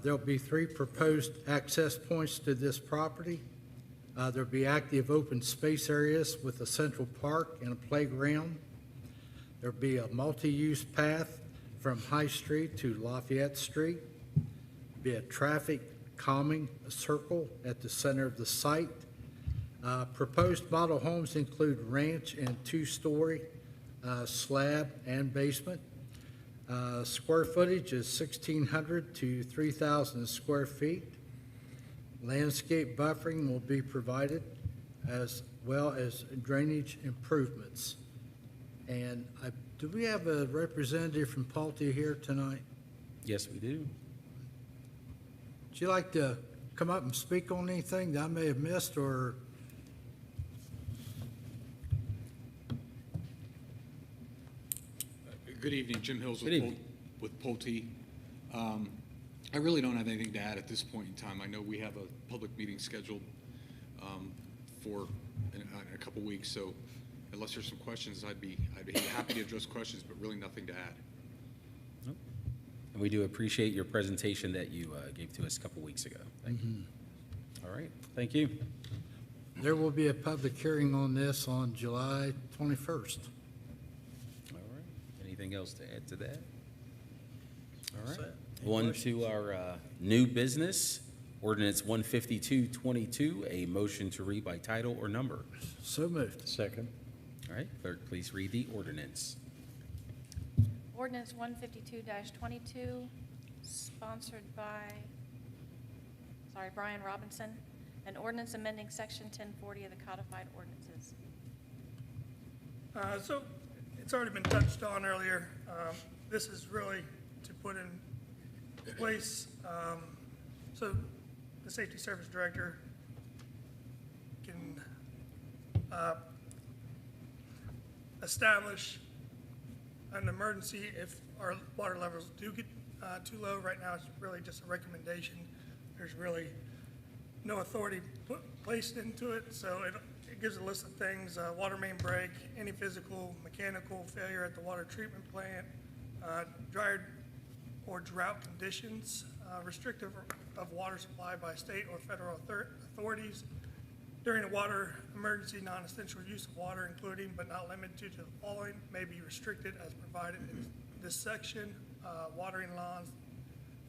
S12: There'll be 3 proposed access points to this property. There'll be active open space areas with a central park and a playground. There'll be a multi-use path from High Street to Lafayette Street. Be a traffic calming circle at the center of the site. Proposed model homes include ranch and 2-story slab and basement. Square footage is 1,600 to 3,000 square feet. Landscape buffering will be provided as well as drainage improvements. And do we have a representative from Pulte here tonight?
S1: Yes, we do.
S12: Would you like to come up and speak on anything that I may have missed, or?
S14: Good evening, Jim Hills
S1: Good evening.
S14: with Pulte. I really don't have anything to add at this point in time. I know we have a public meeting scheduled for in a couple weeks, so unless there's some questions, I'd be happy to address questions, but really nothing to add.
S1: And we do appreciate your presentation that you gave to us a couple weeks ago. Thank you. All right, thank you.
S12: There will be a public hearing on this on July 21st.
S1: All right, anything else to add to that? All right,
S12: Set.
S1: on to our new business, Ordinance 15222, a motion to read by title or number.
S12: So moved.
S1: Second. All right, clerk, please read the ordinance.
S2: Ordinance 152-22, sponsored by, Brian Robinson. An ordinance amending Section 1040 of the codified ordinances.
S11: So it's already been touched on earlier. This is really to put in place, so the Safety Service Director can establish an emergency if our water levels do get too low. Right now, it's really just a recommendation. There's really no authority placed into it, so it gives a list of things: water main break, any physical, mechanical failure at the water treatment plant, dry or drought conditions, restrictive of water supply by state or federal authorities during a water emergency. Non-essential use of water, including but not limited to the following, may be restricted as provided in this section: watering lawns,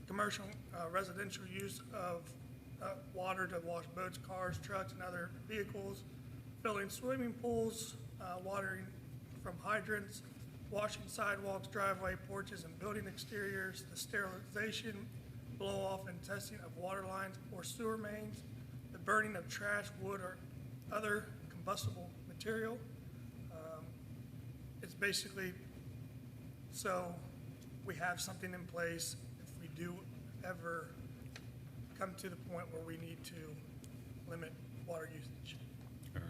S11: commercial, residential use of water to wash boats, cars, trucks, and other vehicles, filling swimming pools, watering from hydrants, washing sidewalks, driveway, porches, and building exteriors, the sterilization, blow-off, and testing of water lines or sewer mains, the burning of trash, wood, or other combustible material. It's basically so we have something in place if we do ever come to the point where we need to limit water usage.
S1: All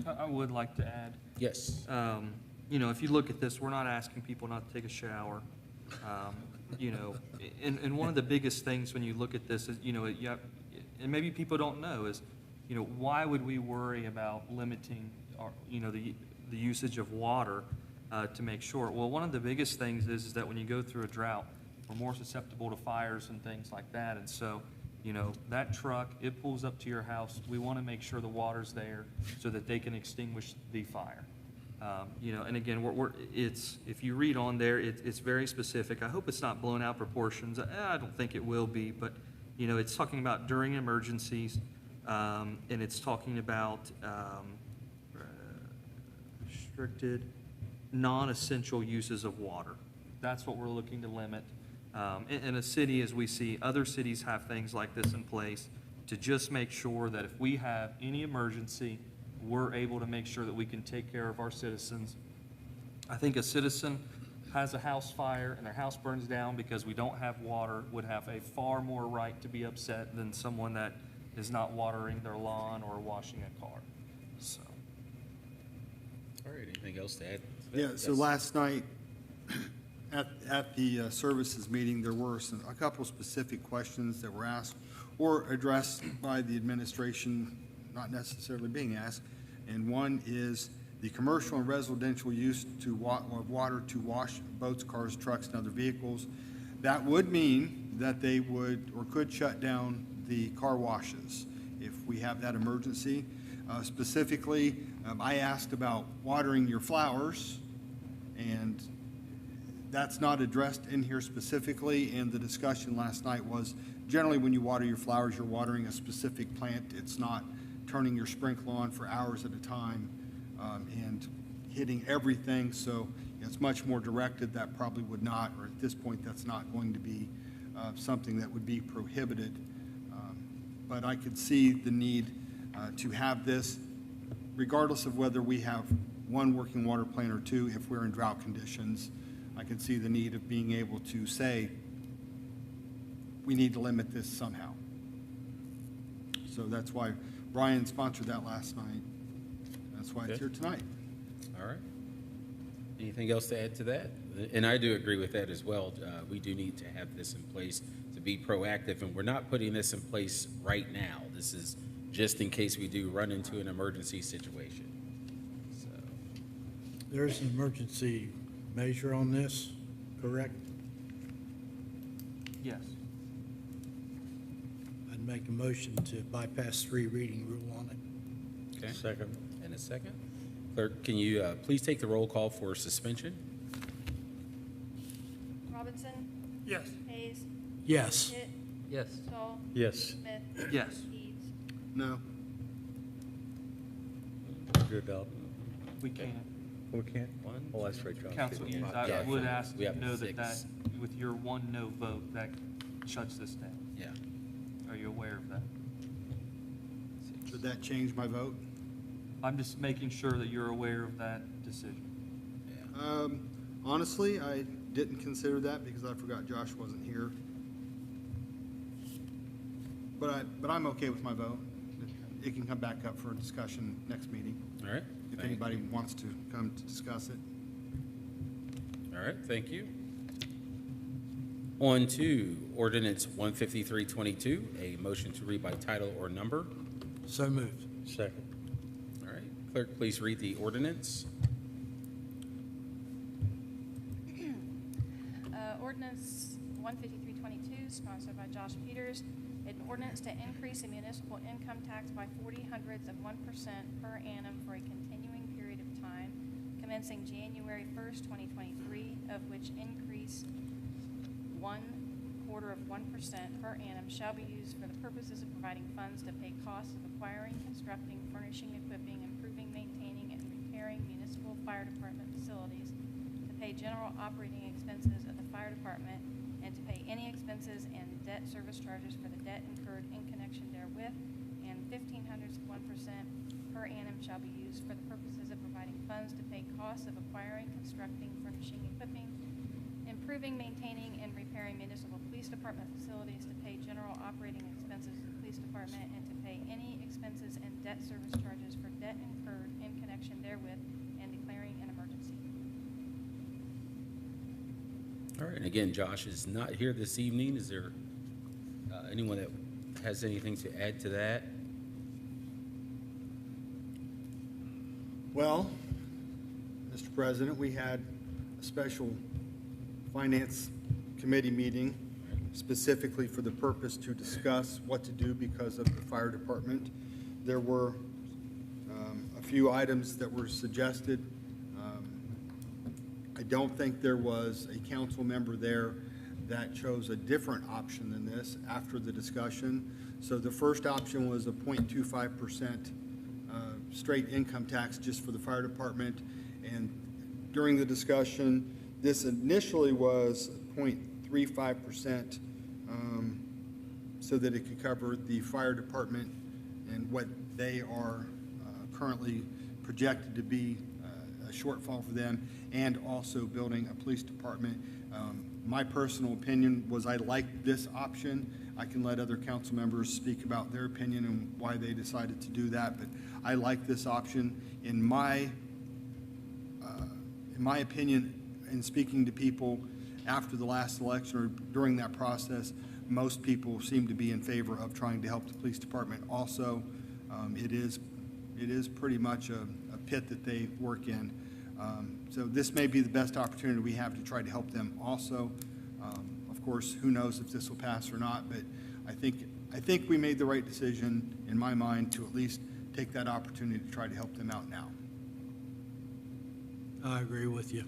S1: right.
S3: I would like to add,
S1: Yes.
S3: you know, if you look at this, we're not asking people not to take a shower. You know, and one of the biggest things when you look at this is, you know, and maybe people don't know is, you know, why would we worry about limiting our, you know, the usage of water to make sure? Well, one of the biggest things is that when you go through a drought, we're more susceptible to fires and things like that. And so, you know, that truck, it pulls up to your house. We want to make sure the water's there so that they can extinguish the fire. You know, and again, it's if you read on there, it's very specific. I hope it's not blown out proportions. I don't think it will be, but you know, it's talking about during emergencies, and it's talking about restricted, non-essential uses of water. That's what we're looking to limit. In a city, as we see, other cities have things like this in place to just make sure that if we have any emergency, we're able to make sure that we can take care of our citizens. I think a citizen has a house fire and their house burns down because we don't have water would have a far more right to be upset than someone that is not watering their lawn or washing a car. So.
S1: All right, anything else to add?
S8: Yeah, so
S1: Yes.
S8: last night, at the services meeting, there were a couple specific questions that were asked or addressed by the administration, not necessarily being asked. And one is the commercial and residential use of water to wash boats, cars, trucks, and other vehicles. That would mean that they would or could shut down the car washes if we have that emergency. Specifically, I asked about watering your flowers, and that's not addressed in here specifically, and the discussion last night was generally when you water your flowers, you're watering a specific plant. It's not turning your sprinkler on for hours at a time and hitting everything, so it's much more directed. That probably would not, or at this point, that's not going to be something that would be prohibited. But I could see the need to have this, regardless of whether we have one working water plant or two, if we're in drought conditions. I can see the need of being able to say, we need to limit this somehow. So that's why Brian sponsored that last night. That's why it's here tonight.
S1: All right. Anything else to add to that? And I do agree with that as well. We do need to have this in place to be proactive, and we're not putting this in place right now. This is just in case we do run into an emergency situation. So,
S12: There's an emergency measure on this, correct?
S3: Yes.
S12: I'd make a motion to bypass 3 reading rule on it.
S1: okay. Second. And a second. Clerk, can you please take the roll call for suspension?
S2: Robinson,
S11: Yes.
S2: Hayes,
S12: Yes.
S2: Pitt,
S13: Yes.
S2: Stahl,
S13: Yes.
S2: Smith,
S3: Yes.
S2: Eads.
S8: No.
S13: Good,
S3: We can't.
S15: We can't?
S1: One,
S15: Oh, that's right, Josh.
S3: Council
S15: Yeah.
S3: Eads, I
S1: Yeah.
S3: would ask
S1: We
S3: to
S1: have
S3: know that
S1: 6.
S3: with your one no vote, that shuts this down.
S1: Yeah.
S3: Are you aware of that?
S8: Should that change my vote?
S3: I'm just making sure that you're aware of that decision.
S8: Honestly, I didn't consider that because I forgot Josh wasn't here. But I'm okay with my vote. It can come back up for discussion next meeting,
S1: All right.
S8: if
S1: Thank-
S8: anybody wants to come to discuss it.
S1: All right, thank you. On to ordinance 15322, a motion to read by title or number.
S12: So moved.
S15: Second.
S1: All right, clerk, please read the ordinance.
S2: Ordinance 15322, sponsored by Josh Peters, an ordinance to increase the municipal income tax by 0.40% per annum for a continuing period of time, commencing January 1st, 2023, of which increase 1/4% per annum shall be used for the purposes of providing funds to pay costs of acquiring, constructing, furnishing, equipping, improving, maintaining, and repairing municipal fire department facilities, to pay general operating expenses of the fire department, and to pay any expenses and debt service charges for the debt incurred in connection therewith, and 0.15% per annum shall be used for the purposes of providing funds to pay costs of acquiring, constructing, furnishing, equipping, improving, maintaining, and repairing municipal police department facilities, to pay general operating expenses of the police department, and to pay any expenses and debt service charges for debt incurred in connection therewith, and declaring an emergency.
S1: All right, and again, Josh is not here this evening. Is there anyone that has anything to add to that?
S8: Well, Mr. President, we had a special Finance Committee meeting specifically for the purpose to discuss what to do because of the fire department. There were a few items that were suggested. I don't think there was a council member there that chose a different option than this after the discussion. So the first option was a 0.25% straight income tax just for the fire department. And during the discussion, this initially was 0.35% so that it could cover the fire department and what they are currently projected to be a shortfall for them, and also building a police department. My personal opinion was I liked this option. I can let other council members speak about their opinion and why they decided to do that, but I like this option. In my opinion, in speaking to people after the last election or during that process, most people seem to be in favor of trying to help the police department also. It is pretty much a pit that they work in. So this may be the best opportunity we have to try to help them also. Of course, who knows if this will pass or not, but I think we made the right decision, in my mind, to at least take that opportunity to try to help them out now.
S12: I agree with you,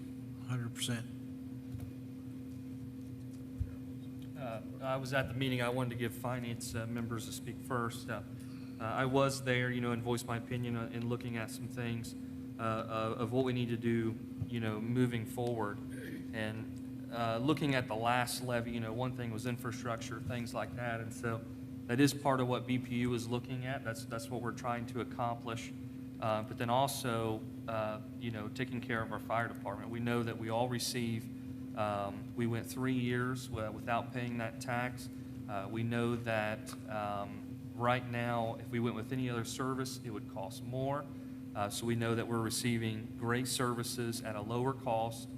S12: 100%.
S3: I was at the meeting. I wanted to give finance members to speak first. I was there, and voiced my opinion in looking at some things of what we need to do, moving forward. And looking at the last levy, one thing was infrastructure, things like that. And so that is part of what BPU is looking at. That's what we're trying to accomplish. But then also, taking care of our fire department. We know that we all receive, we went 3 years without paying that tax. We know that right now, if we went with any other service, it would cost more. So we know that we're receiving great services at a lower cost,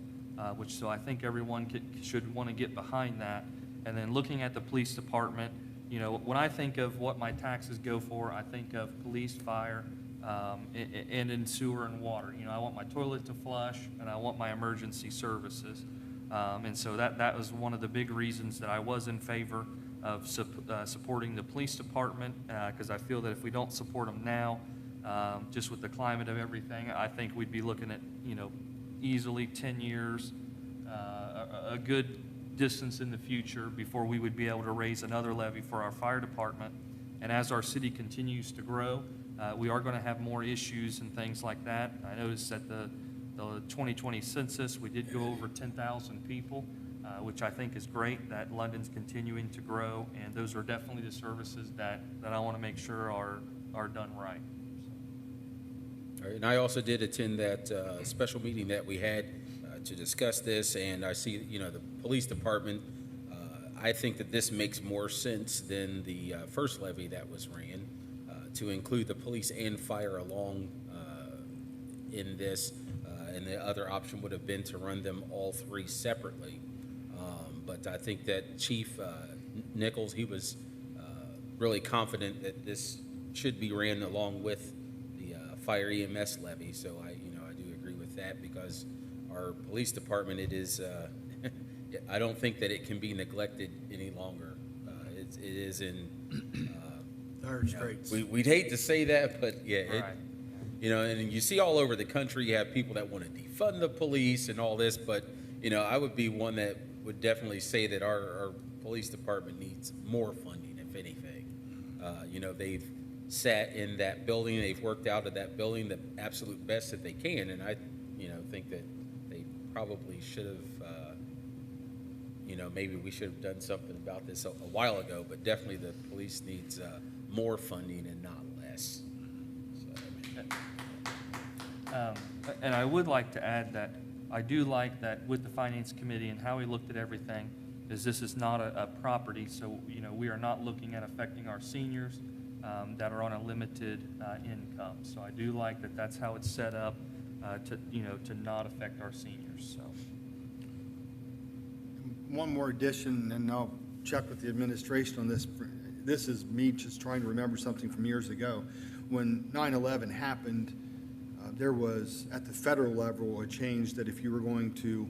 S3: so I think everyone should want to get behind that. And then looking at the police department, when I think of what my taxes go for, I think of police, fire, and in sewer and water. I want my toilet to flush, and I want my emergency services. And so that was one of the big reasons that I was in favor of supporting the police department, because I feel that if we don't support them now, just with the climate of everything, I think we'd be looking at, easily 10 years, a good distance in the future before we would be able to raise another levy for our fire department. And as our city continues to grow, we are going to have more issues and things like that. I noticed that the the 2020 census, we did go over 10,000 people, which I think is great, that London's continuing to grow, and those are definitely the services that I want to make sure are done right.
S15: All right, and I also did attend that special meeting that we had to discuss this, and I see, the police department, I think that this makes more sense than the first levy that was ran, to include the police and fire along in this, and the other option would have been to run them all three separately. But I think that Chief Nichols, he was really confident that this should be ran along with the fire EMS levy. So I do agree with that, because our police department, it is, I don't think that it can be neglected any longer. It is in
S12: Dire straits.
S15: We'd hate to say that, but yeah,
S3: Right.
S15: And you see all over the country, you have people that want to defund the police and all this, but, I would be one that would definitely say that our police department needs more funding, if anything. They've sat in that building, they've worked out of that building the absolute best that they can, and I, think that they probably should have, maybe we should have done something about this a while ago, but definitely the police needs more funding and not less.
S3: And I would like to add that I do like that with the Finance Committee and how we looked at everything, is this is not a property, so, we are not looking at affecting our seniors that are on a limited income. So I do like that that's how it's set up to not affect our seniors, so.
S8: One more addition, and I'll check with the administration on this. This is me just trying to remember something from years ago. When 9/11 happened, there was, at the federal level, a change that if you were going to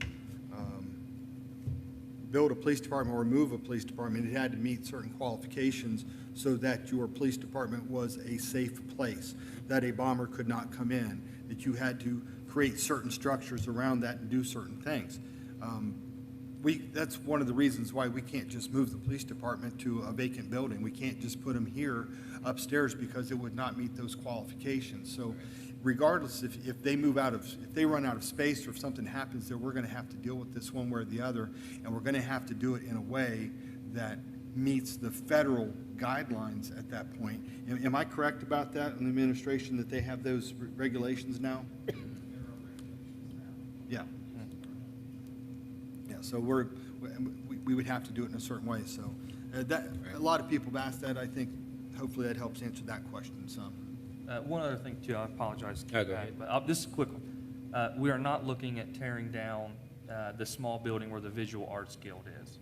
S8: build a police department or remove a police department, it had to meet certain qualifications so that your police department was a safe place, that a bomber could not come in, that you had to create certain structures around that and do certain things. That's one of the reasons why we can't just move the police department to a vacant building. We can't just put them here upstairs, because it would not meet those qualifications. So regardless, if they run out of space, or if something happens there, we're going to have to deal with this one way or the other, and we're going to have to do it in a way that meets the federal guidelines at that point. Am I correct about that in the administration, that they have those regulations now? Yeah. Yeah, so we would have to do it in a certain way. So a lot of people have asked that. I think hopefully that helps answer that question some.
S3: One other thing too, I apologize,
S15: Oh, go ahead.
S3: but this is a quick one. We are not looking at tearing down the small building where the Visual Arts Guild is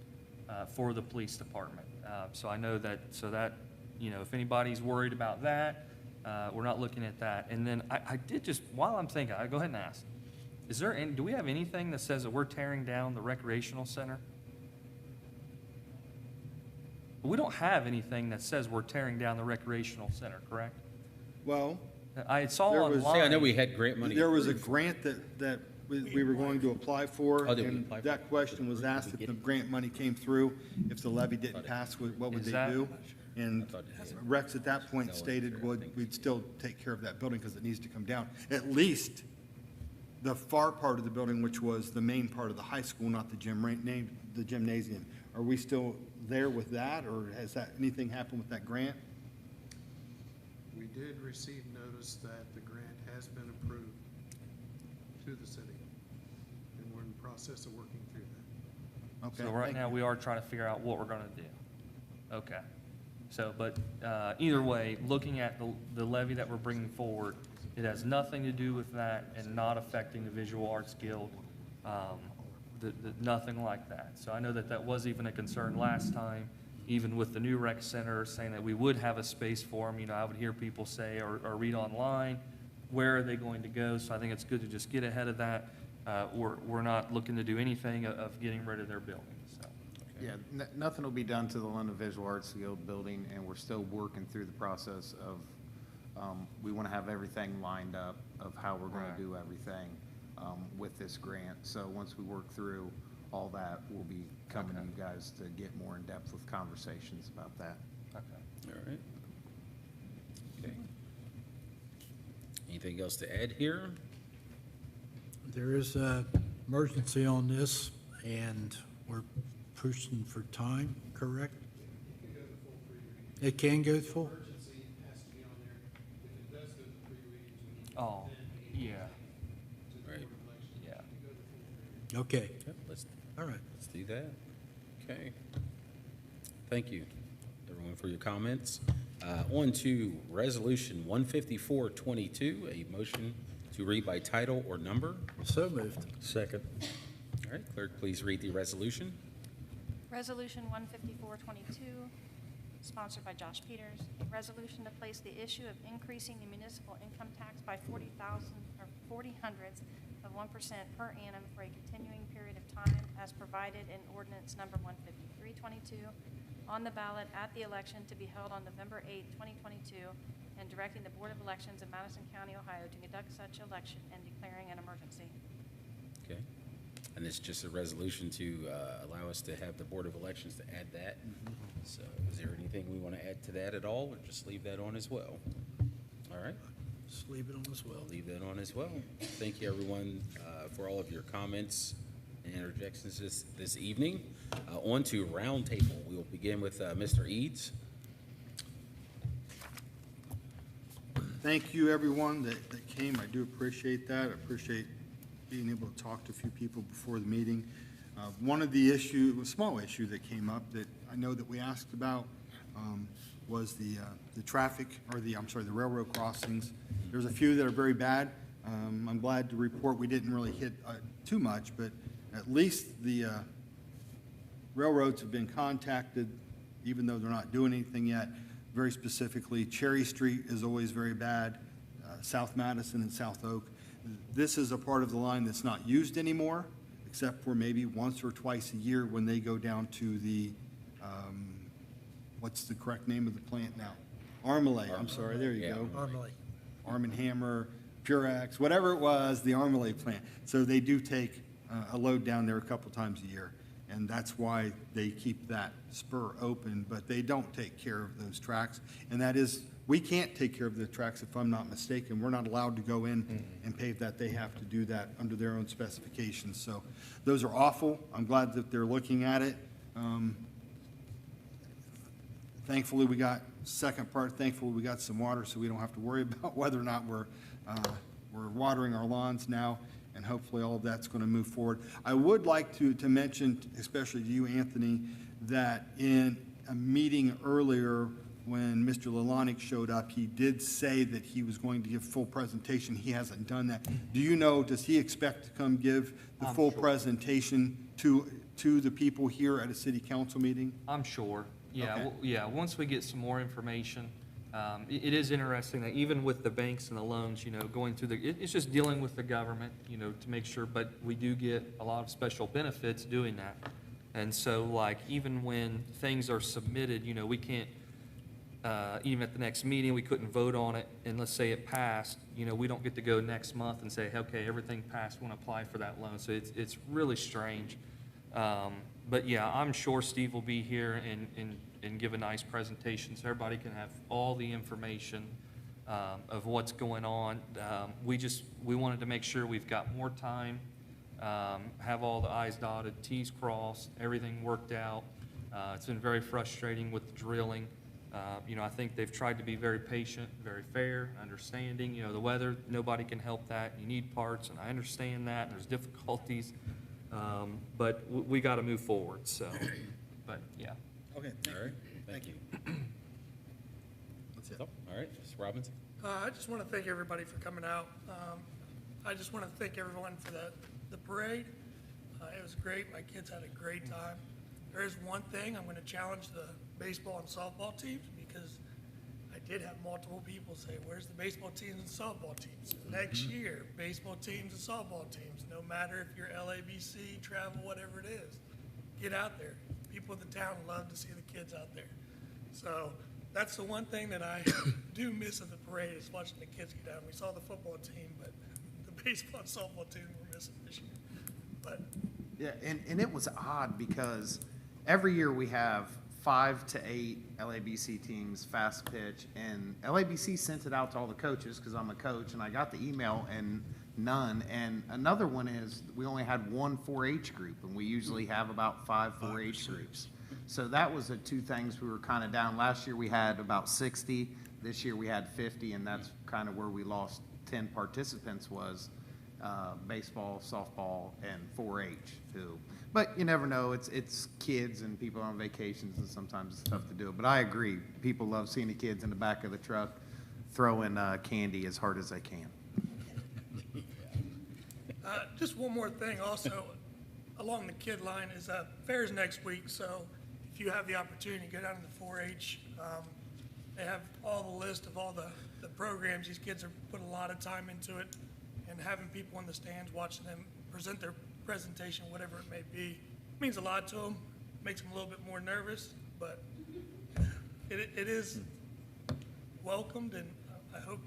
S3: for the police department. So I know that, if anybody's worried about that, we're not looking at that. And then I did just, while I'm thinking, I go ahead and ask, do we have anything that says that we're tearing down the recreational center? We don't have anything that says we're tearing down the recreational center, correct?
S8: Well,
S3: I saw
S8: There was-
S3: online.
S15: See, I know we had grant money.
S8: there was a
S15: approved.
S8: grant that we were going to apply for,
S15: Oh, did we
S8: and
S15: apply for
S8: that
S15: it?
S8: question was asked if the grant money came through, if the levy didn't pass, what would
S3: Is
S8: they
S3: that-
S8: do? And
S15: I thought it did.
S8: Rex at that point stated we'd still take care of that building because it needs to come down. At least the far part of the building, which was the main part of the high school, not the gymnasium. Are we still there with that, or has anything happened with that grant?
S10: We did receive notice that the grant has been approved to the city, and we're in the process of working through that.
S8: Okay.
S3: So right
S8: thank
S3: now,
S8: you.
S3: we are trying to figure out what we're gonna do. Okay. So, but either way, looking at the levy that we're bringing forward, it has nothing to do with that and not affecting the Visual Arts Guild, nothing like that. So I know that was even a concern last time, even with the new rec center, saying that we would have a space for them. I would hear people say or read online, where are they going to go? So I think it's good to just get ahead of that. We're not looking to do anything of getting rid of their building, so.
S9: Yeah, nothing will be done to the London Visual Arts Guild building, and we're still working through the process of, we want to have everything lined up of how we're going
S3: Right.
S9: to do everything with this grant. So once we work through all that, we'll be coming to you guys to get more in depth with conversations about that.
S3: Okay.
S15: All right. Okay. Anything else to add here?
S12: there is a emergency on this, and we're pushing for time, correct? It can go full?
S10: Emergency has to be on there. If it does go to 3 readings, we need
S3: Oh, yeah,
S10: to the
S15: Right.
S10: Board of Elections.
S3: yeah.
S10: It can go to full 3 readings.
S12: Okay,
S15: Yep, let's
S12: all right.
S15: do that. Okay. Thank you, everyone, for your comments. On to Resolution 15422, a motion to read by title or number.
S12: So moved.
S13: Second.
S15: All right, clerk, please read the resolution.
S2: Resolution 15422, sponsored by Josh Peters. A resolution to place the issue of increasing the municipal income tax by 40,000 or 40 hundredths of 1% per annum for a continuing period of time as provided in Ordinance Number 15322 on the ballot at the election to be held on November 8, 2022, and directing the Board of Elections of Madison County, Ohio to conduct such election and declaring an emergency.
S15: Okay. And it's just a resolution to allow us to have the Board of Elections to add that. So is there anything we want to add to that at all, or just leave that on as well? All right.
S12: Just leave it on as well.
S15: We'll leave that on as well. Thank you, everyone, for all of your comments and interjections this evening. On to roundtable. We will begin with Mr. Eads.
S8: Thank you, everyone that came. I do appreciate that. I appreciate being able to talk to a few people before the meeting. One of the a small issue that came up that I know that we asked about was the traffic, or the railroad crossings. There's a few that are very bad. I'm glad to report we didn't really hit too much, but at least the railroads have been contacted, even though they're not doing anything yet. Very specifically, Cherry Street is always very bad, South Madison and South Oak. This is a part of the line that's not used anymore, except for maybe once or twice a year when they go down to the, what's the correct name of the plant now? Armalay, I'm sorry, there you go.
S12: Armalay.
S8: Arm & Hammer, Purex, whatever it was, the Armalay plant. So they do take a load down there a couple times a year, and that's why they keep that spur open, but they don't take care of those tracks. And that is, we can't take care of the tracks if I'm not mistaken. We're not allowed to go in and pave that. They have to do that under their own specifications. So those are awful. I'm glad that they're looking at it. Thankfully, we got some water, so we don't have to worry about whether or not we're watering our lawns now, and hopefully all of that's going to move forward. I would like to mention, especially to you, Anthony, that in a meeting earlier when Mr. Lalonic showed up, he did say that he was going to give full presentation. He hasn't done that. Do you know, does he expect to come give the full presentation to the people here at a city council meeting?
S3: I'm sure. Yeah,
S8: Okay.
S3: yeah, once we get some more information, it is interesting that even with the banks and the loans, going through it's just dealing with the government, to make sure, but we do get a lot of special benefits doing that. And so, like, even when things are submitted, we can't, even at the next meeting, we couldn't vote on it, and let's say it passed, we don't get to go next month and say, okay, everything passed, want to apply for that loan. So it's really strange. But yeah, I'm sure Steve will be here and give a nice presentation so everybody can have all the information of what's going on. We wanted to make sure we've got more time, have all the I's dotted, T's crossed, everything worked out. It's been very frustrating with the drilling. I think they've tried to be very patient, very fair, understanding. The weather, nobody can help that. You need parts, and I understand that, and there's difficulties. But we got to move forward, so, but, yeah.
S8: Okay.
S15: All right, thank you.
S8: That's it.
S15: All right, Mr. Robinson.
S11: I just want to thank everybody for coming out. I just want to thank everyone for the parade. It was great. My kids had a great time. There is one thing, I'm going to challenge the baseball and softball teams, because I did have multiple people say, where's the baseball teams and softball teams? Next year, baseball teams and softball teams, no matter if you're LABC, travel, whatever it is, get out there. People in the town love to see the kids out there. So that's the one thing that I do miss at the parade, is watching the kids get out. We saw the football team, but the baseball and softball team were missing this year. But
S9: Yeah, and it was odd because every year we have 5 to 8 LABC teams fast pitch, and LABC sent it out to all the coaches because I'm a coach, and I got the email, and none. And another one is, we only had one 4-H group, and we usually have about 5 4-H groups. So that was the two things we were kind of down. Last year, we had about 60. This year, we had 50, and that's kind of where we lost 10 participants was baseball, softball, and 4-H too. But you never know. It's kids and people on vacations, and sometimes it's tough to do it. But I agree. People love seeing the kids in the back of the truck throwing candy as hard as they can.
S11: Just one more thing also, along the kid line is fair's next week, so if you have the opportunity to go down to the 4-H, they have all the list of all the programs. These kids are putting a lot of time into it, and having people in the stands watching them present their presentation, whatever it may be, means a lot to them, makes them a little bit more nervous, but it is welcomed, and I hope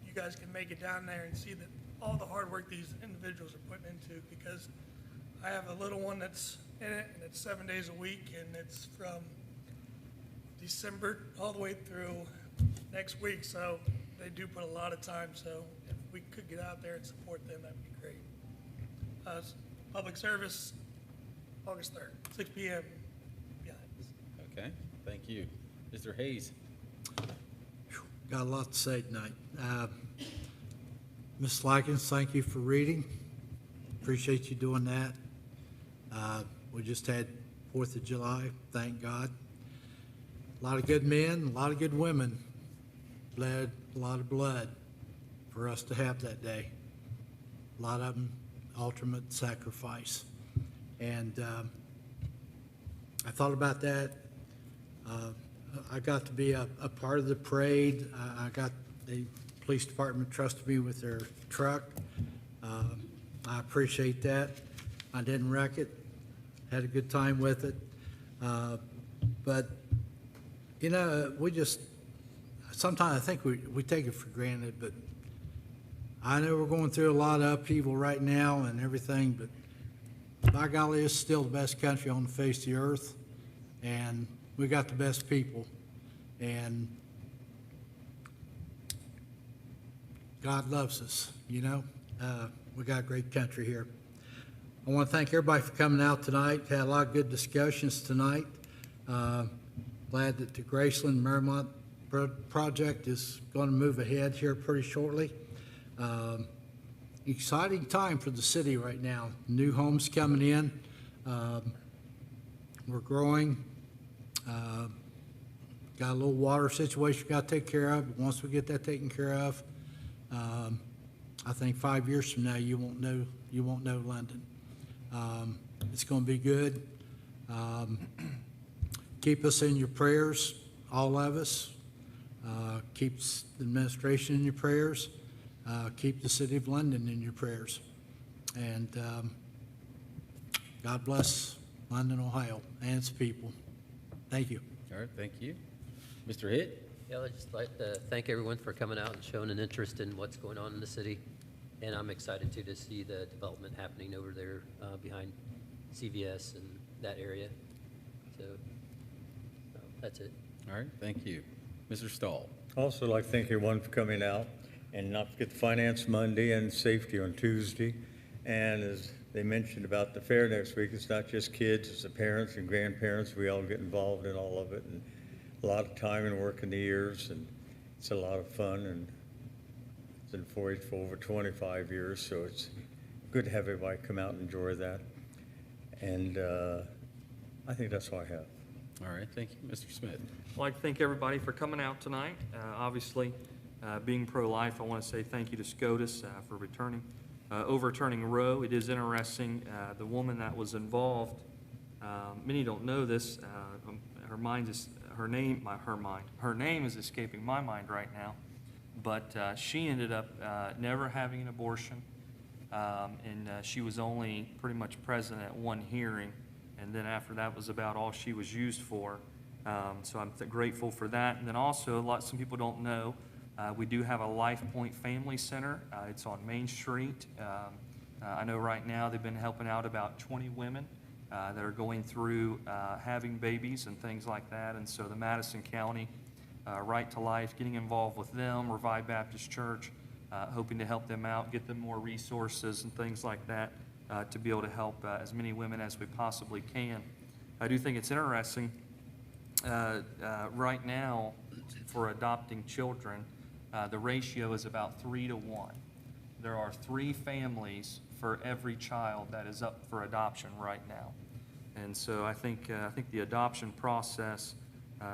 S11: you guys can make it down there and see that all the hard work these individuals are putting into, because I have a little one that's in it, and it's 7 days a week, and it's from December all the way through next week, so they do put a lot of time. So if we could get out there and support them, that'd be great. Public service, August 3rd, 6 p.m. Yeah.
S15: Okay, thank you. Mr. Hayes?
S12: Got a lot to say tonight. Ms. Likens, thank you for reading. Appreciate you doing that. We just had 4th of July, thank God. A lot of good men, a lot of good women bled a lot of blood for us to have that day. A lot of them, ultimate sacrifice. And I thought about that. I got to be a part of the parade. I got the police department trusted me with their truck. I appreciate that. I didn't wreck it. Had a good time with it. But, you know, we just, sometimes I think we take it for granted, but I know we're going through a lot of upheaval right now and everything, but by golly, it's still the best country on the face of the earth, and we got the best people, and God loves us, you know. We got a great country here. I want to thank everybody for coming out tonight. Had a lot of good discussions tonight. Glad that the Graceland Merrimont project is going to move ahead here pretty shortly. Exciting time for the city right now. New homes coming in. We're growing. Got a little water situation we got to take care of. But once we get that taken care of, I think 5 years from now you won't know London. It's going to be good. Keep us in your prayers, all of us. Keep the administration in your prayers. Keep the city of London in your prayers. And God bless London, Ohio, and its people. Thank you.
S15: All right, thank you. Mr. Hitt?
S13: Yeah, I'd just like to thank everyone for coming out and showing an interest in what's going on in the city. And I'm excited, too, to see the development happening over there behind CVS and that area. So that's it.
S15: All right, thank you. Mr. Stahl?
S16: Also like to thank everyone for coming out, and not forget the Finance Monday and Safety on Tuesday. And as they mentioned about the fair next week, it's not just kids, it's the parents and grandparents. We all get involved in all of it, and a lot of time and work in the years, and it's a lot of fun, and it's been 4-H for over 25 years, so it's good to have everybody come out and enjoy that. And I think that's all I have.
S15: All right, thank you. Mr. Smith?
S3: I'd like to thank everybody for coming out tonight. Obviously, being pro-life, I want to say thank you to SCOTUS for overturning Roe. It is interesting, the woman that was involved, many don't know this, her name is escaping my mind right now, but she ended up never having an abortion, and she was only pretty much present at one hearing, and then after that was about all she was used for. So I'm grateful for that. And then also, some people don't know, we do have a Life Point Family Center. It's on Main Street. I know right now they've been helping out about 20 women that are going through having babies and things like that. And so the Madison County Right to Life, getting involved with them, Revive Baptist Church, hoping to help them out, get them more resources and things like that to be able to help as many women as we possibly can. I do think it's interesting right now for adopting children, the ratio is about 3 to 1. There are 3 families for every child that is up for adoption right now. And so I think the adoption process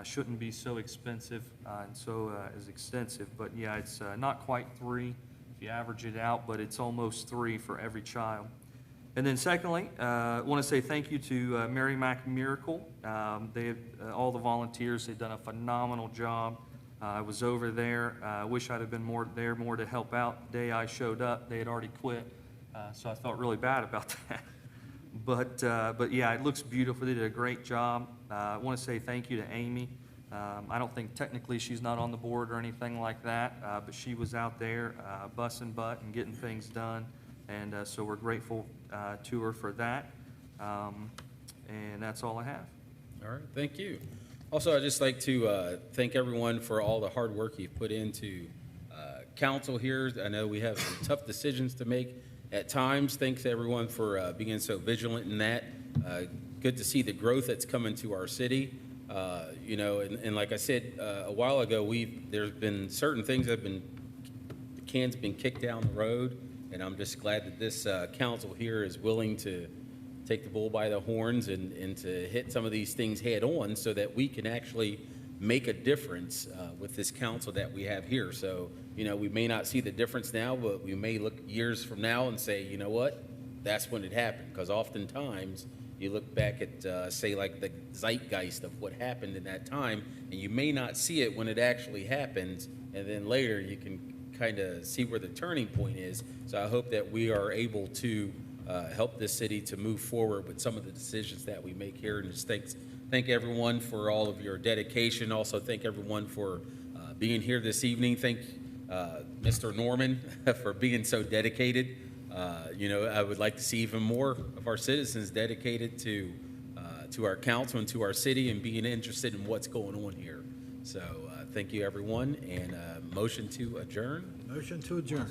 S3: shouldn't be so expensive and so as extensive. But yeah, it's not quite 3 if you average it out, but it's almost 3 for every child. And then secondly, I want to say thank you to Mary Mac Miracle. All the volunteers, they've done a phenomenal job. I was over there. I wish I'd have been more to help out. The day I showed up, they had already quit, so I felt really bad about that. But yeah, it looks beautiful. They did a great job. I want to say thank you to Amy. I don't think technically she's not on the board or anything like that, but she was out there busting butt and getting things done, and so we're grateful to her for that. And that's all I have.
S15: All right, thank you. Also, I'd just like to thank everyone for all the hard work you've put into council here. I know we have some tough decisions to make at times. Thanks to everyone for being so vigilant in that. Good to see the growth that's coming to our city. You know, and like I said a while ago, there's been certain things that have been, the can's been kicked down the road, and I'm just glad that this council here is willing to take the bull by the horns and to hit some of these things head on so that we can actually make a difference with this council that we have here. So, you know, we may not see the difference now, but we may look years from now and say, you know what, that's when it happened. Because oftentimes you look back at, say, like the zeitgeist of what happened in that time, and you may not see it when it actually happens, and then later you can kind of see where the turning point is. So I hope that we are able to help this city to move forward with some of the decisions that we make here. And just thank everyone for all of your dedication. Also thank everyone for being here this evening. Thank Mr. Norman for being so dedicated. You know, I would like to see even more of our citizens dedicated to our council and to our city and being interested in what's going on here. So thank you, everyone, and motion to adjourn.
S12: Motion to adjourn.